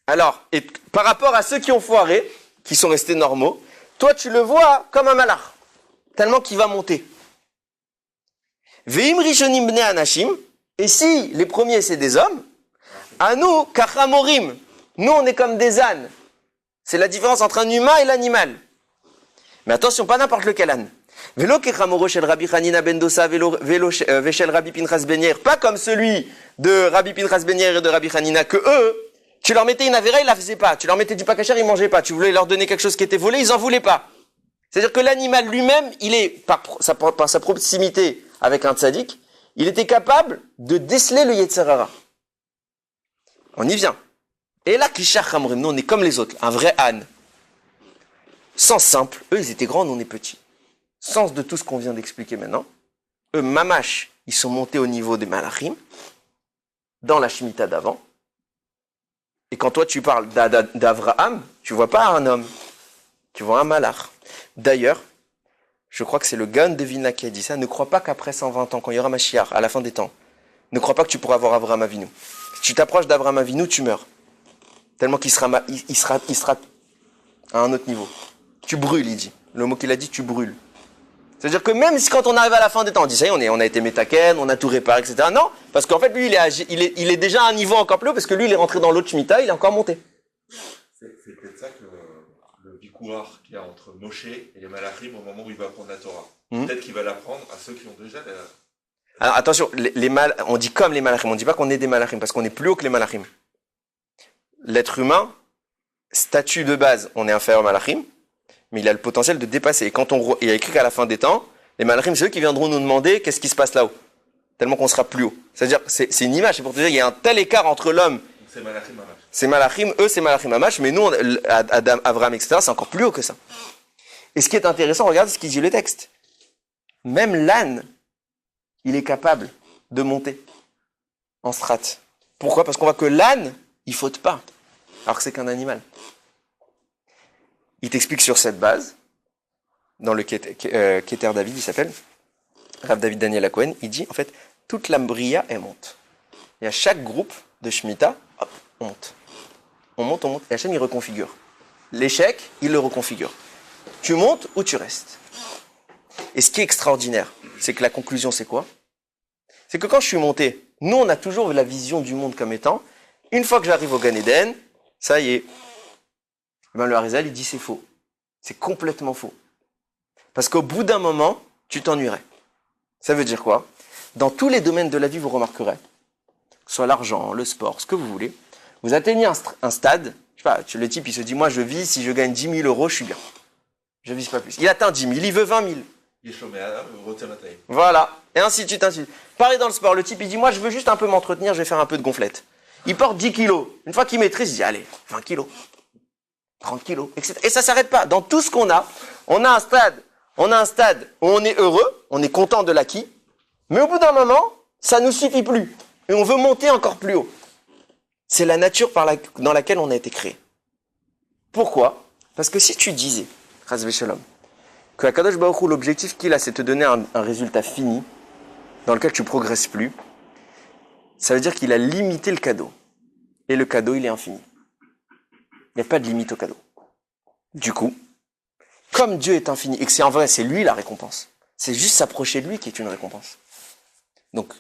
S1: alors, et par rapport à ceux qui ont foiré, qui sont restés normaux, toi tu le vois comme un malach, tellement qu'il va monter. Ve'im rishonim bnei anashim, et si les premiers c'est des hommes, à nous, kachamorim, nous on est comme des ânes. C'est la différence entre un humain et l'animal. Mais attention, pas n'importe lequel âne. Velo kechamoro shel Rabbi Hanina ben Dosa, veshel Rabbi Pinchas ben Yair, pas comme celui de Rabbi Pinchas ben Yair et de Rabbi Hanina, que eux, tu leur mettais une avéra, ils la faisaient pas. Tu leur mettais du pakachar, ils mangeaient pas. Tu voulais leur donner quelque chose qui était volé, ils en voulaient pas. C'est-à-dire que l'animal lui-même, il est, par sa proximité avec un tzaddik, il était capable de déceler le Yetzer Hara. On y vient. Et là, Kishar Hamrim, nous on est comme les autres, un vrai âne. Sens simple, eux ils étaient grands, nous on est petits. Sens de tout ce qu'on vient d'expliquer maintenant. Eux, mamash, ils sont montés au niveau des malachim, dans la Shemitah d'avant. Et quand toi tu parles d'Avraham, tu vois pas un homme, tu vois un malach. D'ailleurs, je crois que c'est le Gaon de Vilna qui a dit ça, ne crois pas qu'après 120 ans, quand il y aura Mashiach, à la fin des temps, ne crois pas que tu pourras avoir Avraham Avinu. Si tu t'approches d'Avraham Avinu, tu meurs. Tellement qu'il sera à un autre niveau. Tu brûles, il dit. Le mot qu'il a dit, tu brûles. C'est-à-dire que même si quand on arrive à la fin des temps, on dit ça y est, on a été métaken, on a tout réparé, etc. Non, parce qu'en fait, lui, il est déjà à un niveau encore plus haut, parce que lui, il est rentré dans l'autre Shemitah, il est encore monté.
S2: C'est peut-être ça que le vikouar qu'il y a entre Moshe et les malachim au moment où il va apprendre la Torah. Peut-être qu'il va l'apprendre à ceux qui ont déjà la...
S1: Alors attention, on dit comme les malachim, on ne dit pas qu'on est des malachim, parce qu'on est plus haut que les malachim. L'être humain, statut de base, on est inférieur aux malachim, mais il a le potentiel de dépasser. Et quand il y a écrit qu'à la fin des temps, les malachim, c'est eux qui viendront nous demander qu'est-ce qui se passe là-haut. Tellement qu'on sera plus haut. C'est-à-dire, c'est une image, c'est pour te dire, il y a un tel écart entre l'homme.
S2: C'est malachim mamash.
S1: C'est malachim, eux c'est malachim mamash, mais nous, Adam, Avraham, etc., c'est encore plus haut que ça. Et ce qui est intéressant, regarde ce qu'il dit le texte. Même l'âne, il est capable de monter en strate. Pourquoi? Parce qu'on voit que l'âne, il faute pas, alors que c'est qu'un animal. Il t'explique sur cette base, dans le Keter David, il s'appelle, Rav David Daniel Cohen, il dit, en fait, toute la bria, elle monte. Et à chaque groupe de Shemitah, hop, on monte. On monte, et Hachem, il reconfigure. L'échec, il le reconfigure. Tu montes ou tu restes. Et ce qui est extraordinaire, c'est que la conclusion, c'est quoi? C'est que quand je suis monté, nous, on a toujours la vision du monde comme étant, une fois que j'arrive au Gan Eden, ça y est. Ben, le Harizal, il dit c'est faux. C'est complètement faux. Parce qu'au bout d'un moment, tu t'ennuierais. Ça veut dire quoi? Dans tous les domaines de la vie, vous remarquerez, que ce soit l'argent, le sport, ce que vous voulez, vous atteignez un stade, je sais pas, le type, il se dit, moi, je vis, si je gagne 10 000 euros, je suis bien. Je vise pas plus. Il atteint 10 000, il veut 20 000. Voilà. Et ainsi de suite, ainsi de suite. Pareil dans le sport, le type, il dit, moi, je veux juste un peu m'entretenir, je vais faire un peu de gonflette. Il porte 10 kilos. Une fois qu'il maîtrise, il dit, allez, 20 kilos, 30 kilos, etc. Et ça s'arrête pas. Dans tout ce qu'on a, on a un stade où on est heureux, on est content de l'acquis, mais au bout d'un moment, ça nous suffit plus. Et on veut monter encore plus haut. C'est la nature dans laquelle on a été créé. Pourquoi? Parce que si tu disais, Chas v'Shalom, que Akadosh Baruch Hu, l'objectif qu'il a, c'est de te donner un résultat fini, dans lequel tu progresses plus, ça veut dire qu'il a limité le cadeau. Et le cadeau, il est infini. Il n'y a pas de limite au cadeau. Du coup, comme Dieu est infini, et que c'est en vrai, c'est lui la récompense. C'est juste s'approcher de lui qui est une récompense. Donc,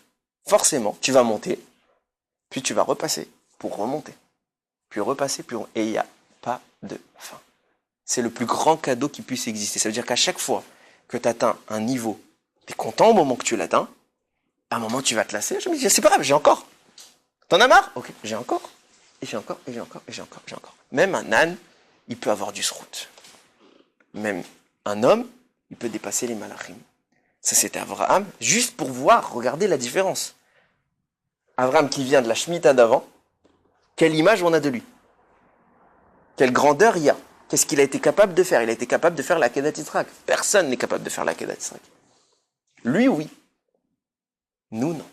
S1: forcément, tu vas monter, puis tu vas repasser pour remonter. Puis repasser, et il n'y a pas de fin. C'est le plus grand cadeau qui puisse exister. Ça veut dire qu'à chaque fois que tu atteins un niveau, tu es content au moment que tu l'atteins, à un moment tu vas te lasser, je me dis, c'est pas grave, j'ai encore. T'en as marre? Ok, j'ai encore. Et j'ai encore, et j'ai encore, et j'ai encore, j'ai encore. Même un âne, il peut avoir du srout. Même un homme, il peut dépasser les malachim. Ça, c'était Avraham, juste pour voir, regarder la différence. Avraham qui vient de la Shemitah d'avant, quelle image on a de lui? Quelle grandeur il y a? Qu'est-ce qu'il a été capable de faire? Il a été capable de faire la Kedat Yitzhak. Personne n'est capable de faire la Kedat Yitzhak. Lui, oui. Nous, non.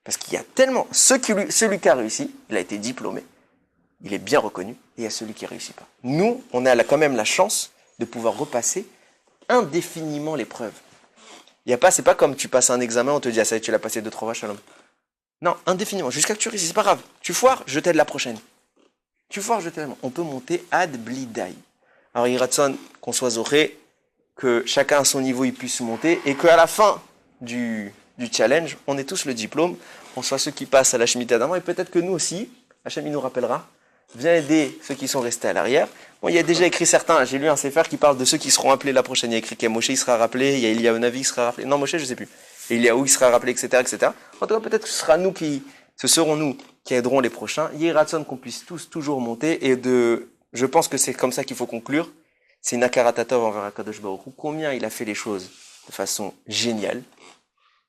S1: Parce qu'il y a tellement... Celui qui a réussi, il a été diplômé. Il est bien reconnu. Et il y a celui qui ne réussit pas. Nous, on a quand même la chance de pouvoir repasser indéfiniment l'épreuve. C'est pas comme tu passes un examen, on te dit, ah ça y est, tu l'as passé 2-3 fois, shalom. Non, indéfiniment, jusqu'à que tu réussisses, c'est pas grave. Tu foires, je t'aide la prochaine. Tu foires, je t'aide. On peut monter ad blidai. Alors, il ratson qu'on soit zoré, que chacun à son niveau il puisse monter, et qu'à la fin du challenge, on ait tous le diplôme, on soit ceux qui passent à la Shemitah d'Amor, et peut-être que nous aussi, Hachem il nous rappellera, viens aider ceux qui sont restés à l'arrière. Bon, il y a déjà écrit certains, j'ai lu un sefer qui parle de ceux qui seront appelés la prochaine. Il y a écrit qu'il y a Moshe, il sera rappelé, il y a Eliyahu Navi qui sera rappelé, non Moshe je sais plus, et Eliyahu il sera rappelé, etc., etc. En tout cas, peut-être que ce seront nous qui aiderons les prochains. Yératson qu'on puisse tous toujours monter, je pense que c'est comme ça qu'il faut conclure. C'est une akaratatov envers Akadosh Baruch Hu. Combien il a fait les choses de façon géniale.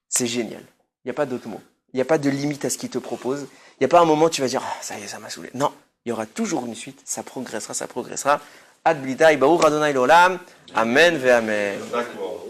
S1: C'est génial. Il n'y a pas d'autre mot. Il n'y a pas de limite à ce qu'il te propose. Il n'y a pas un moment où tu vas dire, ah, ça y est, ça m'a saoulé. Non. Il y aura toujours une suite. Ça progressera, ça progressera. Ad blidai, Baruch Adonai l'olam. Amen ve amen.
S2: D'accord.